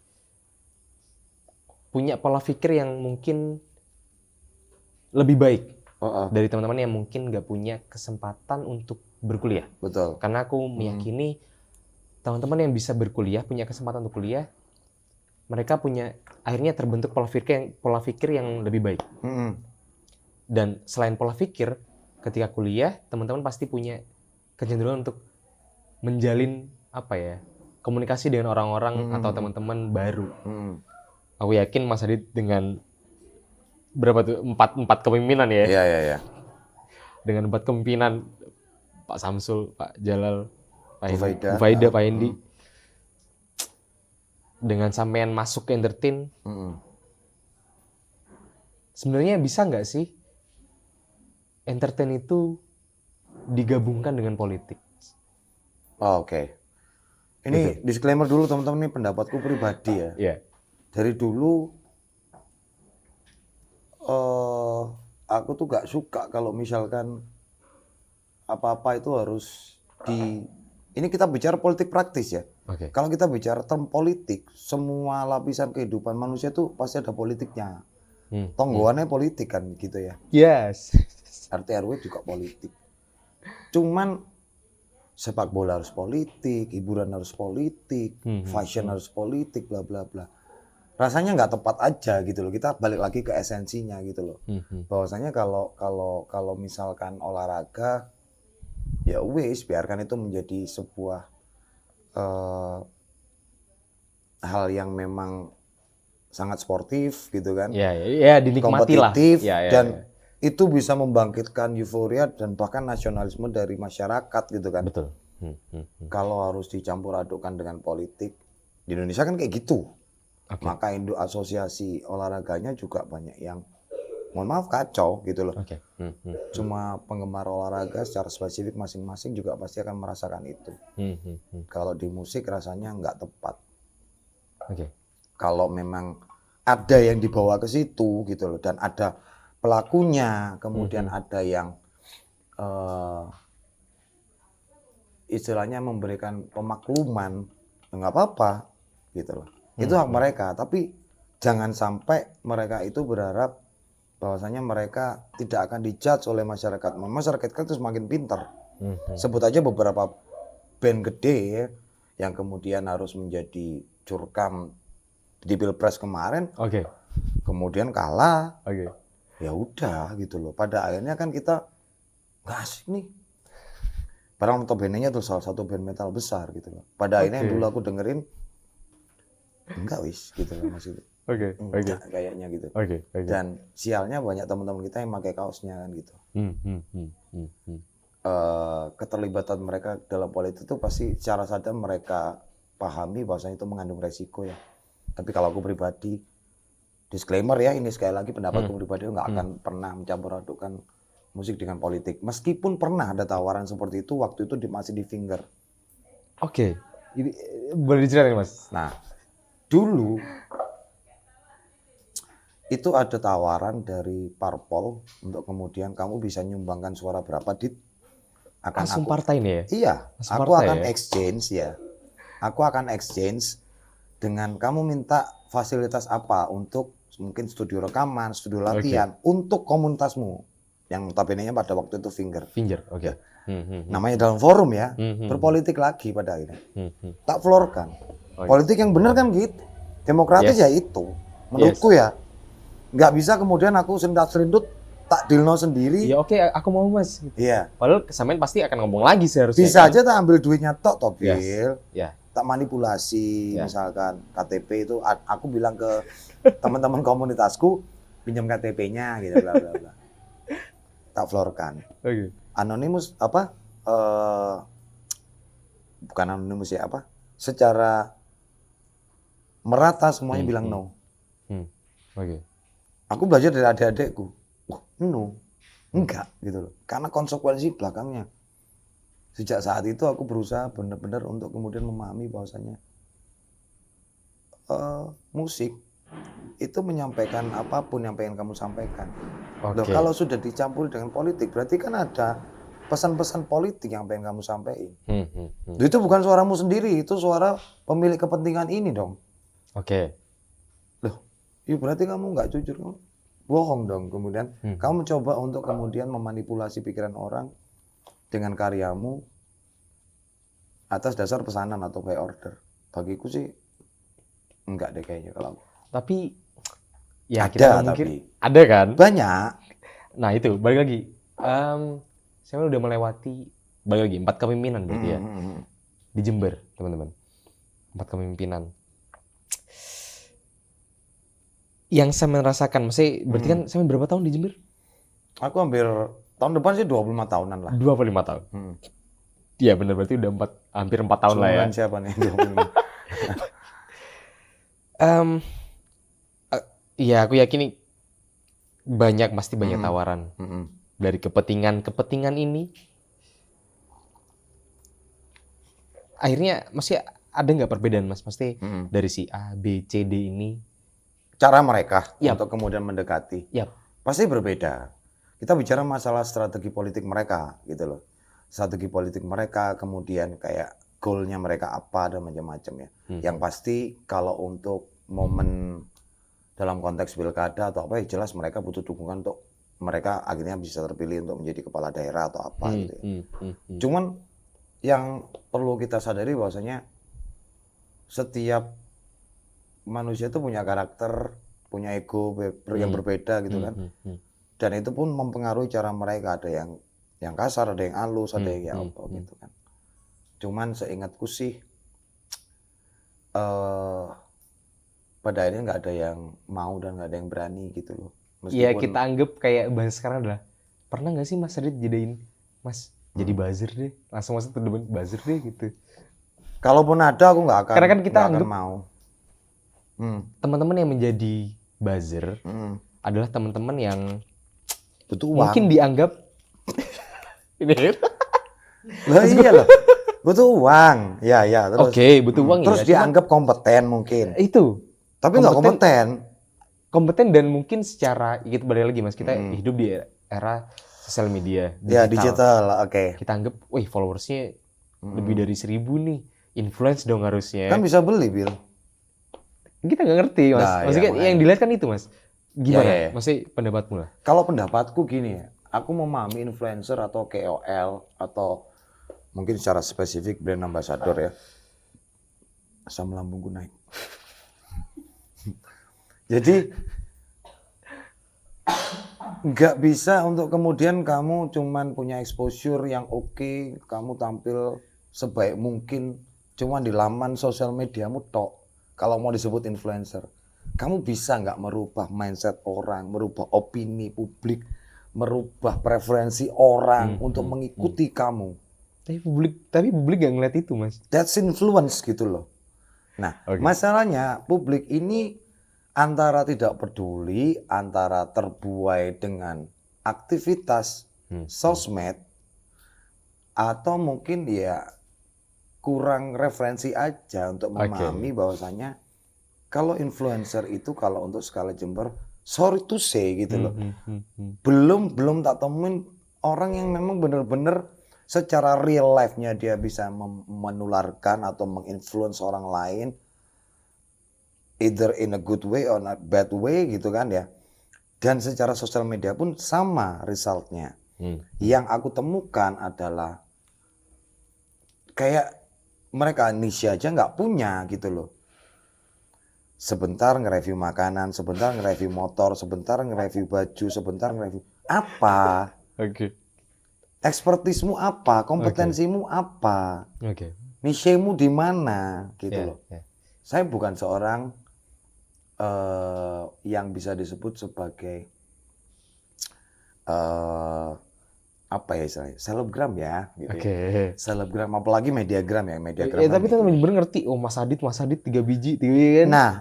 punya pola pikir yang mungkin lebih baik dari teman-teman yang mungkin nggak punya kesempatan untuk berkuliah. Betul. Karena aku meyakini teman-teman yang bisa berkuliah, punya kesempatan untuk kuliah, mereka punya akhirnya terbentuk pola pikir yang lebih baik. Dan selain pola pikir, ketika kuliah, teman-teman pasti punya kecenderungan untuk menjalin komunikasi dengan orang-orang atau teman-teman baru. Aku yakin Mas Adit dengan berapa tuh empat kepemimpinan ya? Iya. Dengan 4 kepemimpinan Pak Samsul, Pak Jalal, Pak Bu Faida, Pak Endi, dengan sampean masuk ke entertain, Mm-mm. sebenarnya bisa nggak sih entertain itu digabungkan dengan politik? Oh, oke. Ini disclaimer dulu teman-teman, ini pendapatku pribadi ya. Iya. Dari dulu aku tuh gak suka kalau misalkan apa-apa itu harus ini kita bicara politik praktis ya. Oke. Kalau kita bicara term politik, semua lapisan kehidupan manusia tuh pasti ada politiknya. Tonggoannya politik kan gitu ya. Yes. RT RW juga politik. Cuman sepak bola harus politik, hiburan harus politik, fashion harus politik, bla bla bla. Rasanya nggak tepat aja gitu loh. Kita balik lagi ke esensinya gitu loh. Bahwasanya kalau misalkan olahraga, ya wis biarkan itu menjadi sebuah hal yang memang sangat sportif gitu kan. Ya, dinikmati lah. Kompetitif Ya, dan itu bisa membangkitkan euforia dan bahkan nasionalisme dari masyarakat gitu kan. betul. Kalau harus dicampur adukkan dengan politik, di Indonesia kan kayak gitu. Oke. Maka induk asosiasi olahraganya juga banyak yang, mohon maaf, kacau gitu loh. Oke. Cuma penggemar olahraga secara spesifik masing-masing juga pasti akan merasakan itu. Kalau di musik rasanya nggak tepat. Oke. Kalau memang ada yang dibawa ke situ gitu loh, dan ada pelakunya, kemudian ada yang istilahnya memberikan pemakluman, nggak apa-apa gitu loh. Itu hak mereka, tapi jangan sampai mereka itu berharap bahwasanya mereka tidak akan dijudge oleh masyarakat. Masyarakat kan itu semakin pintar. Sebut aja beberapa band gede ya, yang kemudian harus menjadi jurkam di Pilpres kemarin, Oke. kemudian kalah. Oke. Ya udah gitu loh. Pada akhirnya kan kita nggak asik nih. Padahal notabene-nya tuh salah satu band metal besar gitu loh. Pada akhirnya yang dulu aku dengerin enggak wis gitu loh maksudnya. Oke. Enggak kayaknya gitu. Oke. Dan sialnya banyak teman-teman kita yang pakai kaosnya kan gitu. Keterlibatan mereka dalam politik itu pasti secara sadar mereka pahami bahwasanya itu mengandung resiko ya. Tapi kalau aku pribadi, disclaimer ya, ini sekali lagi pendapatku pribadi, nggak akan pernah mencampur adukan musik dengan politik. Meskipun pernah ada tawaran seperti itu, waktu itu masih di Finger. Oke. Ini boleh diceritain Mas? Nah, dulu itu ada tawaran dari Parpol untuk kemudian kamu bisa nyumbangkan suara berapa dit. Langsung partai nih ya? Iya, Langsung aku partai akan ya? exchange ya. Aku akan exchange dengan kamu minta fasilitas apa untuk mungkin studio rekaman, studio latihan untuk komunitasmu yang notabene-nya pada waktu itu Finger. Finger. Oke. Namanya dalam forum ya, berpolitik lagi pada akhirnya. Tak florkan. Politik yang benar kan gitu. Demokratis ya itu. Menurutku ya. Nggak bisa kemudian aku selindut tak dilno sendiri. Ya oke, aku mau Mas. Iya. Padahal sampean pasti akan ngomong lagi seharusnya. Bisa kan? aja tak ambil duitnya tok toh, Bil. Ya. Tak manipulasi, Ya. misalkan KTP itu aku bilang ke teman-teman komunitasku pinjam KTP-nya gitu bla bla bla. Tak florkan. Oke. Anonimus apa? Bukan anonimus ya apa? Secara merata semuanya bilang no. Oke. Aku belajar dari adik-adikku. No. Enggak gitu loh. Karena konsekuensi belakangnya. Sejak saat itu aku berusaha benar-benar untuk kemudian memahami bahwasanya musik itu menyampaikan apapun yang pengen kamu sampaikan. Loh, kalau sudah dicampur dengan politik, berarti kan ada pesan-pesan politik yang pengen kamu sampaikan. Itu bukan suaramu sendiri, itu suara pemilik kepentingan ini dong. Oke. Loh, ya berarti kamu nggak jujur, kamu bohong dong. Kemudian kamu mencoba untuk kemudian memanipulasi pikiran orang dengan karyamu atas dasar pesanan atau by order. Bagiku sih enggak deh kayaknya kalau. Tapi ya ada, kita mungkin tapi ada kan? banyak. Nah itu balik lagi. Saya udah melewati balik lagi 4 kepemimpinan berarti ya di Jember teman-teman. 4 kepemimpinan. Yang saya merasakan, maksudnya berarti kan saya berapa tahun di Jember? Aku hampir tahun depan sih 25 tahunan lah. 25 tahun. Iya benar berarti udah hampir 4 tahun lah ya. Siapa nih 25? Em, ya aku yakin pasti banyak Mm-mm. tawaran Mm-mm. dari kepentingan ini. Akhirnya masih ada nggak perbedaan mas? Pasti Mm-mm. dari si A, B, C, D ini. Cara mereka untuk Yap, kemudian mendekati yap. pasti berbeda. Kita bicara masalah strategi politik mereka gitu loh. Strategi politik mereka, kemudian kayak goalnya mereka apa dan macam-macam ya. Yang pasti kalau untuk momen dalam konteks pilkada atau apa ya jelas mereka butuh dukungan untuk mereka akhirnya bisa terpilih untuk menjadi kepala daerah atau apa gitu ya. Cuman yang perlu kita sadari bahwasanya setiap manusia itu punya karakter, punya ego yang berbeda gitu kan. Dan itu pun mempengaruhi cara mereka, ada yang kasar, ada yang halus, ada yang apa gitu kan. Cuman seingatku sih pada akhirnya nggak ada yang mau dan nggak ada yang berani gitu loh. Iya Meskipun kita anggap kayak bahas sekarang adalah pernah nggak sih Mas Adit jadiin Mas jadi buzzer deh, langsung masuk ke depan buzzer deh gitu. kalaupun ada aku Karena kan kita nggak akan anggap mau. teman-teman yang menjadi buzzer adalah teman-teman yang Butuh uang. mungkin dianggap ini. Lah iya loh. Butuh uang. Ya terus. Oke, butuh uang Terus ya. dianggap kompeten mungkin. Itu Tapi nggak kompeten. dan mungkin secara kita balik lagi Mas, kita hidup di era sosial media Ya digital, oke. Kita anggap, wih followersnya lebih dari 1.000 nih, influence dong harusnya. Kan bisa beli, Bil. Kita nggak ngerti Mas. Nah, Maksudnya ya, yang dilihat kan itu Mas. Gimana? Ya. Maksudnya pendapatmu lah. Kalau pendapatku gini ya, aku memahami influencer atau KOL atau mungkin secara spesifik brand ambassador ya. Asam lambungku naik. Jadi nggak bisa untuk kemudian kamu cuman punya exposure yang oke, kamu tampil sebaik mungkin cuman di laman sosial mediamu tok. Kalau mau disebut influencer, kamu bisa nggak merubah mindset orang, merubah opini publik, merubah preferensi orang untuk mengikuti kamu. Tapi publik nggak ngeliat itu Mas. That's influence gitu loh. Nah, masalahnya publik ini antara tidak peduli, antara terbuai dengan aktivitas sosmed, atau mungkin ya kurang referensi aja untuk memahami bahwasanya kalau influencer itu kalau untuk skala Jember, sorry to say gitu loh, belum tak temuin orang yang memang benar-benar secara real life-nya dia bisa menularkan atau menginfluence orang lain either in a good way or not bad way gitu kan ya. Dan secara sosial media pun sama resultnya. Yang aku temukan adalah kayak mereka niche aja nggak punya gitu loh. Sebentar nge-review makanan, sebentar nge-review motor, sebentar nge-review baju, sebentar nge-review apa? Ekspertismu apa? Kompetensimu apa? Niche-mu di mana gitu loh. Saya bukan seorang yang bisa disebut sebagai apa ya istilahnya, selebgram ya gitu ya. Selebgram apalagi mediagram ya, mediagram. Ya, tapi teman bener ngerti, oh Mas Adit 3 biji kan. Nah,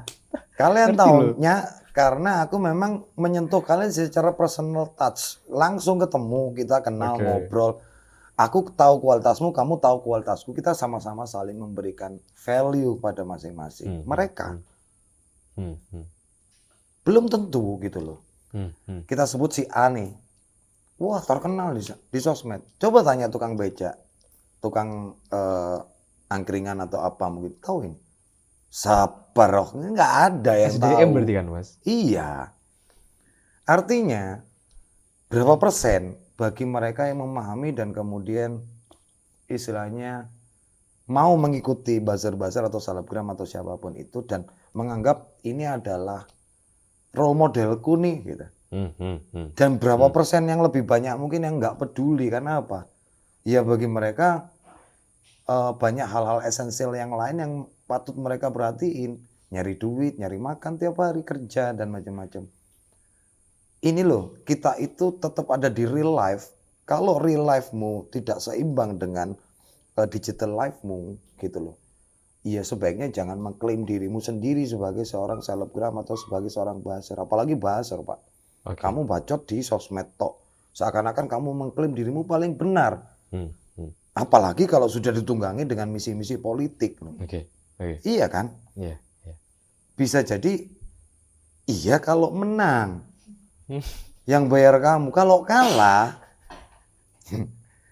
kalian taunya karena aku memang menyentuh kalian secara personal touch, langsung ketemu, kita kenal, ngobrol. Aku tahu kualitasmu, kamu tahu kualitasku, kita sama-sama saling memberikan value pada masing-masing. Mereka belum tentu gitu loh. Kita sebut si A nih, wah terkenal di sosmed. Coba tanya tukang beca, tukang angkringan atau apa mungkin tahu ini. Sabar, nggak ada yang tahu. SDM berarti kan Mas? Iya. Artinya berapa persen bagi mereka yang memahami dan kemudian istilahnya mau mengikuti buzzer-buzzer atau selebgram atau siapapun itu dan menganggap ini adalah role modelku nih gitu. Dan berapa persen yang lebih banyak mungkin yang nggak peduli karena apa? Ya bagi mereka banyak hal-hal esensial yang lain yang patut mereka perhatiin, nyari duit, nyari makan tiap hari, kerja dan macam-macam. Ini loh, kita itu tetap ada di real life. Kalau real life-mu tidak seimbang dengan digital life-mu gitu loh. iya sebaiknya jangan mengklaim dirimu sendiri sebagai seorang selebgram atau sebagai seorang buzzer, apalagi buzzer, Pak. Oke. Kamu bacot di sosmed tok. Seakan-akan kamu mengklaim dirimu paling benar. Hmm, hmm. Apalagi kalau sudah ditunggangi dengan misi-misi politik. Oke. Iya kan? Iya. Bisa jadi iya kalau menang. Hmm. Yang bayar kamu. Kalau kalah,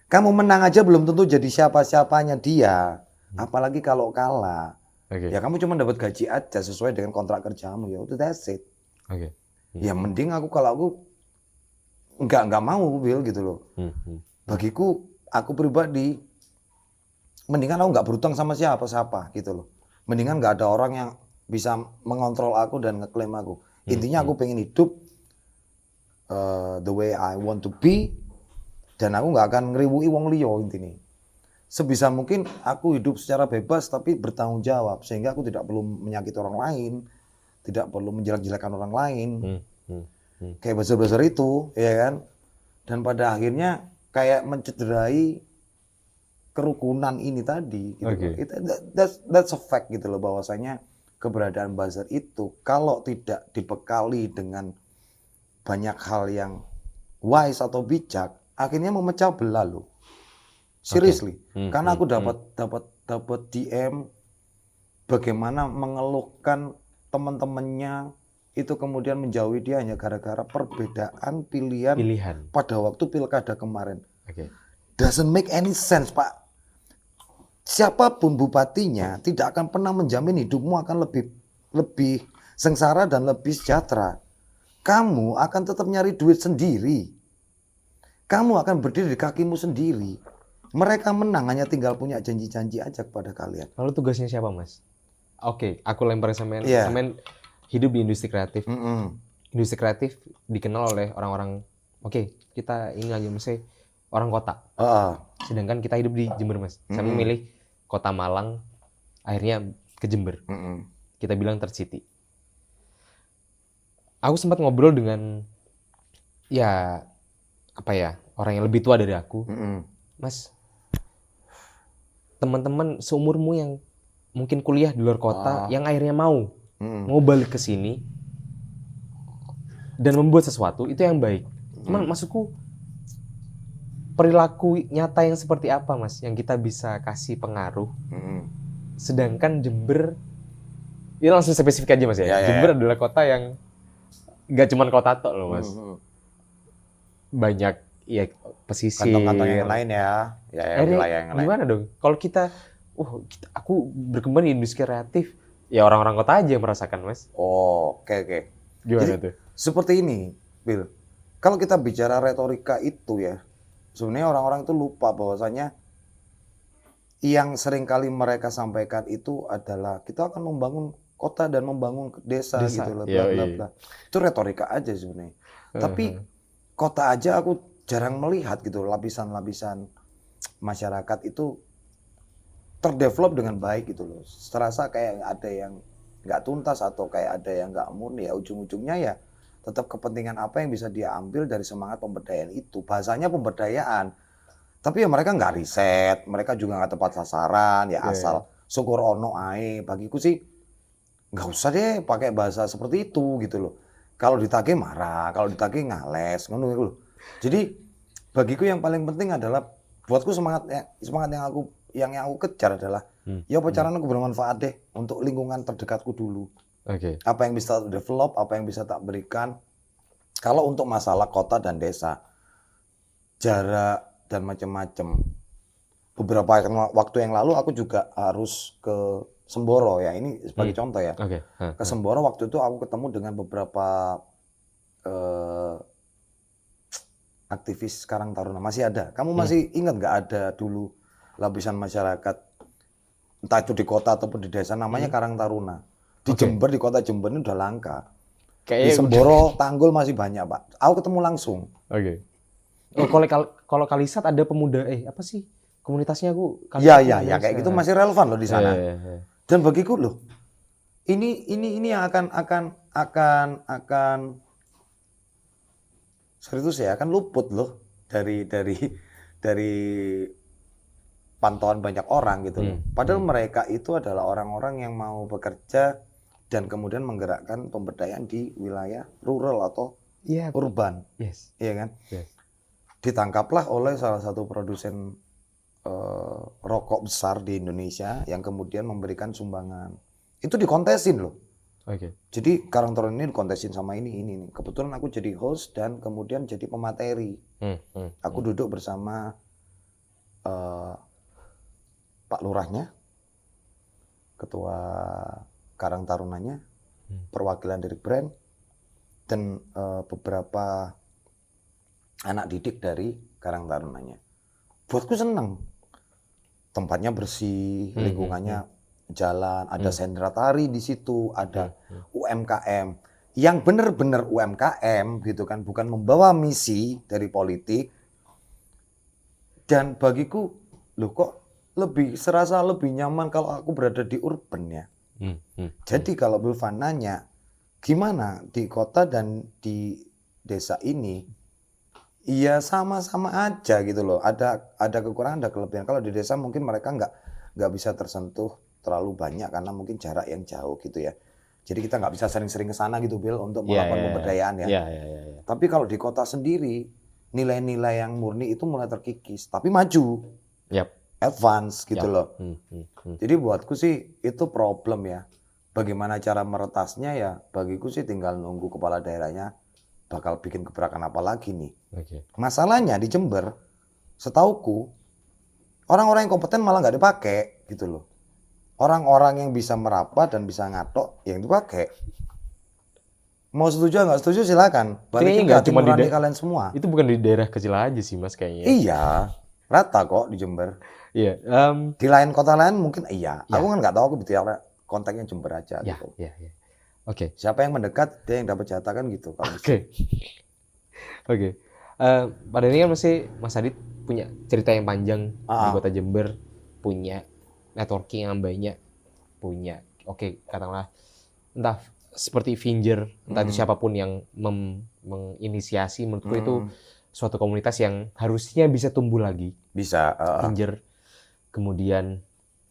kamu menang aja belum tentu jadi siapa-siapanya dia. Apalagi kalau kalah. Oke. Ya kamu cuma dapat gaji aja sesuai dengan kontrak kerjamu. Ya udah, that's it. Oke. Ya mending kalau aku nggak mau Will gitu loh. Bagiku aku pribadi mendingan aku nggak berutang sama siapa-siapa gitu loh. Mendingan nggak ada orang yang bisa mengontrol aku dan ngeklaim aku. Intinya aku pengen hidup the way I want to be, dan aku nggak akan ngeriwui wong liya intinya. Sebisa mungkin aku hidup secara bebas tapi bertanggung jawab, sehingga aku tidak perlu menyakiti orang lain, tidak perlu menjelek-jelekan orang lain. Kayak buzzer-buzzer itu, ya kan? Dan pada akhirnya kayak mencederai kerukunan ini tadi gitu. Oke. That's a fact gitu loh, bahwasanya keberadaan buzzer itu kalau tidak dibekali dengan banyak hal yang wise atau bijak, akhirnya memecah belah loh. Seriously. Karena aku dapat DM bagaimana mengeluhkan teman-temannya itu kemudian menjauhi dia hanya gara-gara perbedaan pilihan pada waktu pilkada kemarin. Oke. Doesn't make any sense, Pak. Siapapun bupatinya tidak akan pernah menjamin hidupmu akan lebih sengsara dan lebih sejahtera. Kamu akan tetap nyari duit sendiri. Kamu akan berdiri di kakimu sendiri. Mereka menang hanya tinggal punya janji-janji aja kepada kalian. Lalu tugasnya siapa, Mas? Oke, aku lempar sampean. Iya. Sampean hidup di industri kreatif. Industri kreatif dikenal oleh orang-orang, oke, kita ini lagi misalnya orang kota. Sedangkan kita hidup di Jember, Mas. Saya memilih kota Malang, akhirnya ke Jember. Kita bilang Third City. Aku sempat ngobrol dengan orang yang lebih tua dari aku. Mas, teman-teman seumurmu yang mungkin kuliah di luar kota, yang akhirnya mau balik ke sini dan membuat sesuatu, itu yang baik. Cuman maksudku, perilaku nyata yang seperti apa, Mas, yang kita bisa kasih pengaruh? Sedangkan Jember, ini langsung spesifik aja, Mas ya. Jember adalah kota yang nggak cuma kota tok loh, Mas. Banyak ya pesisir. Kantong-kantong yang lain ya. Wilayah yang lain. Gimana dong? Kalau aku berkembang di industri kreatif, ya orang-orang kota aja yang merasakan, Mas. Oke. Gimana Jadi, tuh? seperti ini, Bill. Kalau kita bicara retorika itu ya, sebenarnya orang-orang itu lupa bahwasanya yang seringkali mereka sampaikan itu adalah kita akan membangun kota dan membangun desa. Gitu loh, bla bla bla. Itu retorika aja sebenarnya. Tapi kota aja aku jarang melihat gitu lapisan-lapisan masyarakat itu terdevelop dengan baik gitu loh. Terasa kayak ada yang nggak tuntas atau kayak ada yang nggak murni, ya ujung-ujungnya ya tetap kepentingan apa yang bisa dia ambil dari semangat pemberdayaan itu. Bahasanya pemberdayaan, tapi ya mereka nggak riset, mereka juga nggak tepat sasaran, ya asal syukur ono ae. Bagiku sih nggak usah deh pakai bahasa seperti itu gitu loh. Kalau ditagih marah, kalau ditagih ngales, ngono gitu loh. Jadi bagiku yang paling penting adalah buatku semangat yang aku kejar adalah ya pacaran aku bermanfaat deh untuk lingkungan terdekatku dulu. Apa yang bisa develop, apa yang bisa tak berikan. Kalau untuk masalah kota dan desa, jarak dan macam-macam. Beberapa waktu yang lalu aku juga harus ke Semboro ya, ini sebagai contoh ya. Ke Semboro waktu itu aku ketemu dengan beberapa aktivis Karang Taruna. Masih ada. Kamu masih ingat nggak ada dulu lapisan masyarakat, entah itu di kota ataupun di desa, namanya Karang Taruna. Di Jember, di kota Jember ini udah langka. Di Semboro, Tanggul masih banyak, Pak. Aku ketemu langsung. Kalau Kalisat ada pemuda, apa sih komunitasnya aku? Iya, kayak gitu masih relevan loh di sana. Dan bagiku loh, ini yang akan serius ya, akan luput loh dari pantauan banyak orang gitu loh. Padahal Hmm. mereka itu adalah orang-orang yang mau bekerja dan kemudian menggerakkan pemberdayaan di wilayah rural atau Iya. urban, Yes. iya kan? Yes. Ditangkaplah oleh salah satu produsen rokok besar di Indonesia yang kemudian memberikan sumbangan. Itu dikontesin loh. Oke. Jadi Karang Taruna ini dikontesin sama ini nih. Kebetulan aku jadi host dan kemudian jadi pemateri. Aku duduk bersama Pak Lurahnya, ketua Karang Tarunanya, perwakilan dari brand, dan beberapa anak didik dari Karang Tarunanya. Buatku seneng. Tempatnya bersih, lingkungannya jalan, ada sendera tari di situ, ada UMKM yang benar-benar UMKM gitu kan, bukan membawa misi dari politik. Dan bagiku, loh kok serasa lebih nyaman kalau aku berada di urban ya. Jadi kalau Bilvan nanya, gimana di kota dan di desa ini? Iya sama-sama aja gitu loh. Ada kekurangan, ada kelebihan. Kalau di desa mungkin mereka nggak bisa tersentuh terlalu banyak karena mungkin jarak yang jauh gitu ya. Jadi kita nggak bisa sering-sering ke sana gitu Bill untuk melakukan pemberdayaan ya. Iya. Tapi kalau di kota sendiri nilai-nilai yang murni itu mulai terkikis, tapi maju, Yap. advance gitu Yap. loh. Jadi buatku sih itu problem ya. Bagaimana cara meretasnya ya? Bagiku sih tinggal nunggu kepala daerahnya bakal bikin gebrakan apa lagi nih. Oke. Masalahnya di Jember, setauku orang-orang yang kompeten malah nggak dipakai gitu loh. Orang-orang yang bisa merapat dan bisa ngatok yang dipakai. Mau setuju nggak setuju silakan. Balikin ke hati nurani kalian semua. Itu bukan di daerah kecil aja sih Mas kayaknya. Iya, rata kok di Jember. Iya. Di lain kota lain mungkin iya. Aku kan nggak tahu, aku bicara konteksnya Jember aja gitu. Iya. Oke. Siapa yang mendekat dia yang dapat jatah kan gitu. Oke. Pada ini kan Mas Adit punya cerita yang panjang di kota Jember, punya networking yang banyak, punya katakanlah entah seperti Finger, entah itu siapapun yang menginisiasi, menurutku itu suatu komunitas yang harusnya bisa tumbuh lagi. Bisa. Finger. Kemudian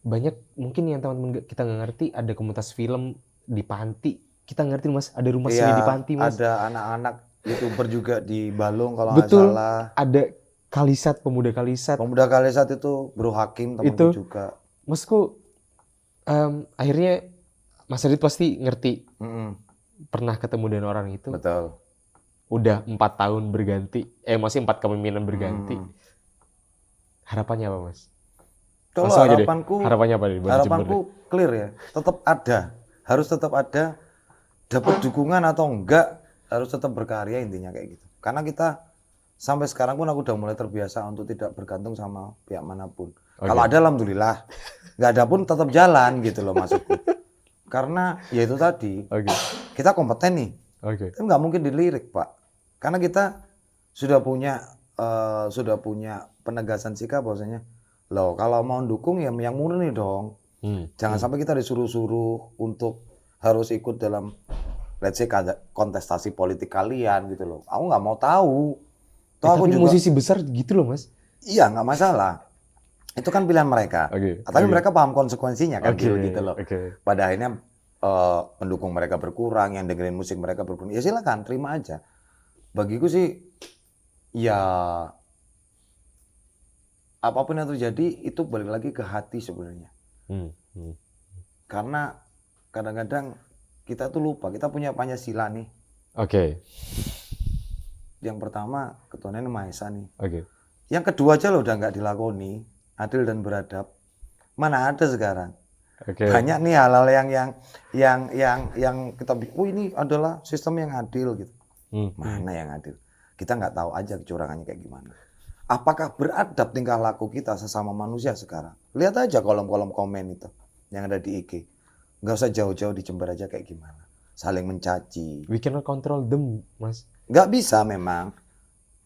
banyak mungkin yang teman-teman kita nggak ngerti, ada komunitas film di panti. Kita ngerti Mas, ada rumah seni di panti Mas. Ada anak-anak YouTuber juga di Balung kalau nggak Betul, salah. ada Kalisat, pemuda Kalisat. Pemuda Kalisat itu Bro Hakim temanku juga. Maksudku akhirnya Mas Adit pasti ngerti. Pernah ketemu dengan orang itu. Betul. Udah 4 tahun berganti, masih 4 kepemimpinan berganti. Harapannya apa Mas? Kalau harapannya apa nih? Harapanku clear ya, tetap ada, harus tetap ada, dapat dukungan atau enggak, harus tetap berkarya intinya kayak gitu. Karena kita sampai sekarang pun aku udah mulai terbiasa untuk tidak bergantung sama pihak manapun. Kalau ada alhamdulillah, nggak ada pun tetap jalan gitu loh maksudku. Karena ya itu tadi, kita kompeten nih, kan nggak mungkin dilirik Pak. Karena kita sudah punya penegasan sikap bahwasanya, loh kalau mau dukung ya yang murni dong. Jangan sampai kita disuruh-suruh untuk harus ikut dalam let's say kontestasi politik kalian gitu loh. Aku nggak mau tahu. Tapi musisi besar gitu loh Mas. Iya nggak masalah. Itu kan pilihan mereka. Tapi mereka paham konsekuensinya kan gitu loh. Pada akhirnya pendukung mereka berkurang, yang dengerin musik mereka berkurang. Ya silakan terima aja. Bagiku sih ya apapun yang terjadi itu balik lagi ke hati sebenarnya. Karena kadang-kadang kita tuh lupa, kita punya Pancasila nih. Yang pertama ketuhanan Maha Esa nih. Yang kedua aja loh udah nggak dilakoni, adil dan beradab. Mana ada sekarang? Banyak nih hal-hal yang kita pikir, ini adalah sistem yang adil gitu. Mana yang adil? Kita nggak tahu aja kecurangannya kayak gimana. Apakah beradab tingkah laku kita sesama manusia sekarang? Lihat aja kolom-kolom komen itu yang ada di IG. Nggak usah jauh-jauh di Jember aja kayak gimana. Saling mencaci. We cannot control them, Mas. Nggak bisa memang.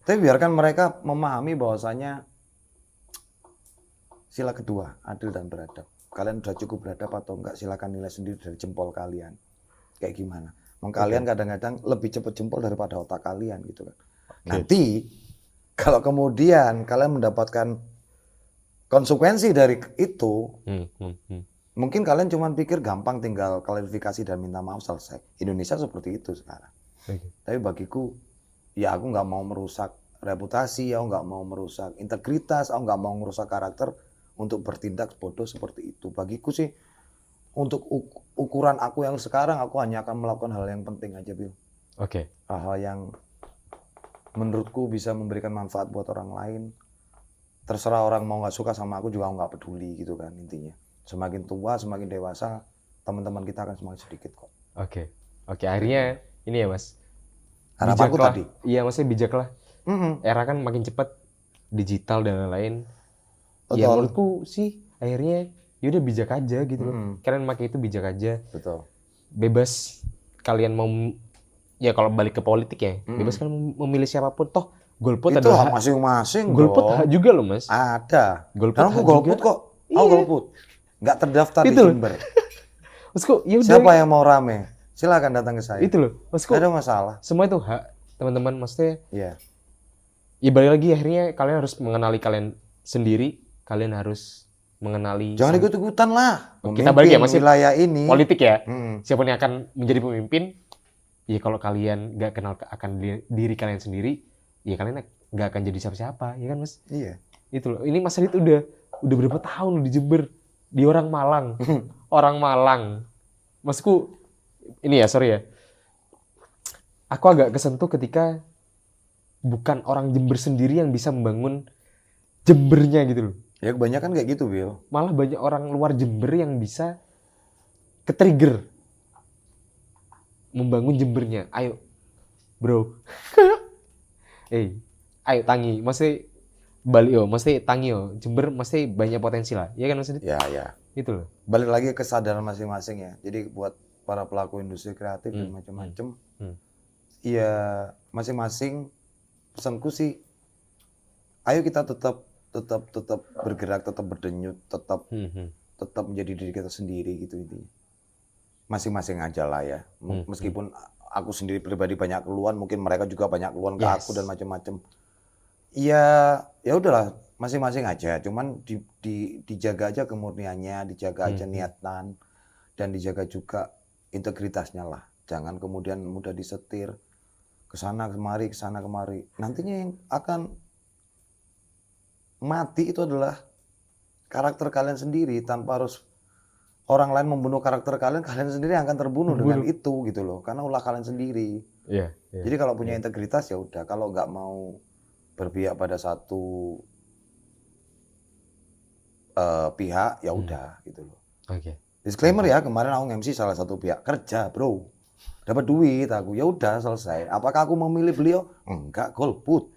Tapi biarkan mereka memahami bahwasanya sila kedua, adil dan beradab. Kalian udah cukup beradab atau enggak, silakan nilai sendiri dari jempol kalian. Kayak gimana. Kalian kadang-kadang lebih cepat jempol daripada otak kalian gitu kan. Nanti kalau kemudian kalian mendapatkan konsekuensi dari itu, Hmm, hmm, hmm. mungkin kalian cuma pikir gampang tinggal klarifikasi dan minta maaf selesai. Indonesia seperti itu sekarang. Oke. Tapi bagiku, ya aku nggak mau merusak reputasi, aku nggak mau merusak integritas, aku nggak mau merusak karakter untuk bertindak bodoh seperti itu. Bagiku sih, untuk ukuran aku yang sekarang, aku hanya akan melakukan hal yang penting aja, Bil. Oke. Hal-hal yang menurutku bisa memberikan manfaat buat orang lain. Terserah orang mau nggak suka sama aku juga aku nggak peduli gitu kan intinya. Semakin tua, semakin dewasa, teman-teman kita akan semakin sedikit kok. Oke. Oke, akhirnya ini ya Mas. Harapanku Bijaklah. tadi. Iya, maksudnya bijak lah. Mm-mm. Era kan makin cepat, digital dan lain-lain. Betul. Ya menurutku sih akhirnya yaudah bijak aja gitu loh. Mm-mm. Kalian pakai itu bijak aja. Betul. Bebas kalian mau, ya kalau balik ke politik ya, bebas kan memilih siapapun. Toh golput Itu adalah hak masing-masing golput dong. hak juga loh Mas. Ada. Golput Dan aku hak golput juga. kok. Aku Iya. golput. Nggak terdaftar di Itu loh. Jember. Maksudku ya udah. Siapa yang mau rame? Silakan datang ke saya. Itu loh. Maksudku Nggak ada masalah. semua itu hak teman-teman. Maksudnya Iya. ya balik lagi akhirnya kalian harus mengenali kalian sendiri. Kalian harus mengenali Jangan ikut-ikutan lah. Kita balik ya, masih wilayah ini. politik ya. Mm. Siapa yang akan menjadi pemimpin? Ya kalau kalian nggak kenal akan diri kalian sendiri, ya kalian nggak akan jadi siapa-siapa, ya kan Mas? Iya. Itu loh. Ini Mas Adit udah berapa tahun loh di Jember, di orang Malang, orang Malang. Maksudku ini ya sorry ya, aku agak kesentuh ketika bukan orang Jember sendiri yang bisa membangun Jembernya gitu loh. Ya kebanyakan kayak gitu, Bil. Malah banyak orang luar Jember yang bisa ke-trigger membangun Jembernya. Ayo, bro. Ayo tangi. Mesti balik yo, mesti tangi yo. Jember mesti banyak potensi lah. Iya kan Mas Adit? Ya, ya. Itu loh. Balik lagi ke kesadaran masing-masing ya. Jadi buat para pelaku industri kreatif dan macam-macam, ya masing-masing pesanku sih, ayo kita tetap bergerak, tetap berdenyut, tetap menjadi diri kita sendiri gitu intinya. Masing-masing aja lah ya. Meskipun aku sendiri pribadi banyak keluhan, mungkin mereka juga banyak keluhan ke aku dan macam-macam. Ya udahlah, masing-masing aja. Cuman dijaga aja kemurniannya, dijaga aja niatan, dan dijaga juga integritasnya lah. Jangan kemudian mudah disetir kesana kemari. Nantinya yang akan mati itu adalah karakter kalian sendiri. Tanpa harus orang lain membunuh karakter kalian, kalian sendiri akan terbunuh dengan itu gitu loh. Karena ulah kalian sendiri. Iya. Jadi kalau punya integritas ya udah. Kalau nggak mau berpihak pada satu pihak ya udah gitu loh. Oke. Disclaimer ya, kemarin aku MC salah satu pihak kerja, bro. Dapat duit aku, ya udah selesai. Apakah aku memilih beliau? Enggak, golput.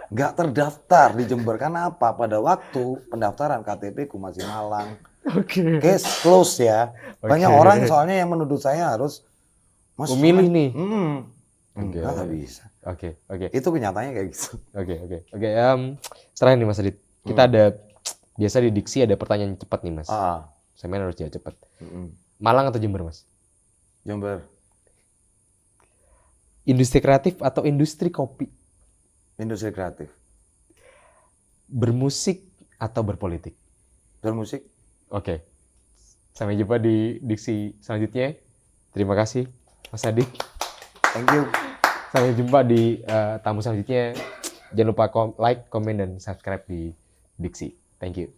Enggak terdaftar di Jember. Karena apa? Pada waktu pendaftaran KTP ku masih Malang. Oke. Case close ya. Banyak orang soalnya yang menuduh saya harus memilih nih. Enggak, nggak bisa. Oke. Itu kenyataannya kayak gitu. Oke. Setelah ini Mas Adit, kita ada biasa di diksi ada pertanyaan cepat nih Mas. Saya main harus jawab cepat. Malang atau Jember Mas? Jember. Industri kreatif atau industri kopi? Industri kreatif. Bermusik atau berpolitik? Bermusik. Oke. Sampai jumpa di diksi selanjutnya. Terima kasih Mas Adit. Thank you. Sampai jumpa di tamu selanjutnya. Jangan lupa like, komen, dan subscribe di Diksi. Thank you.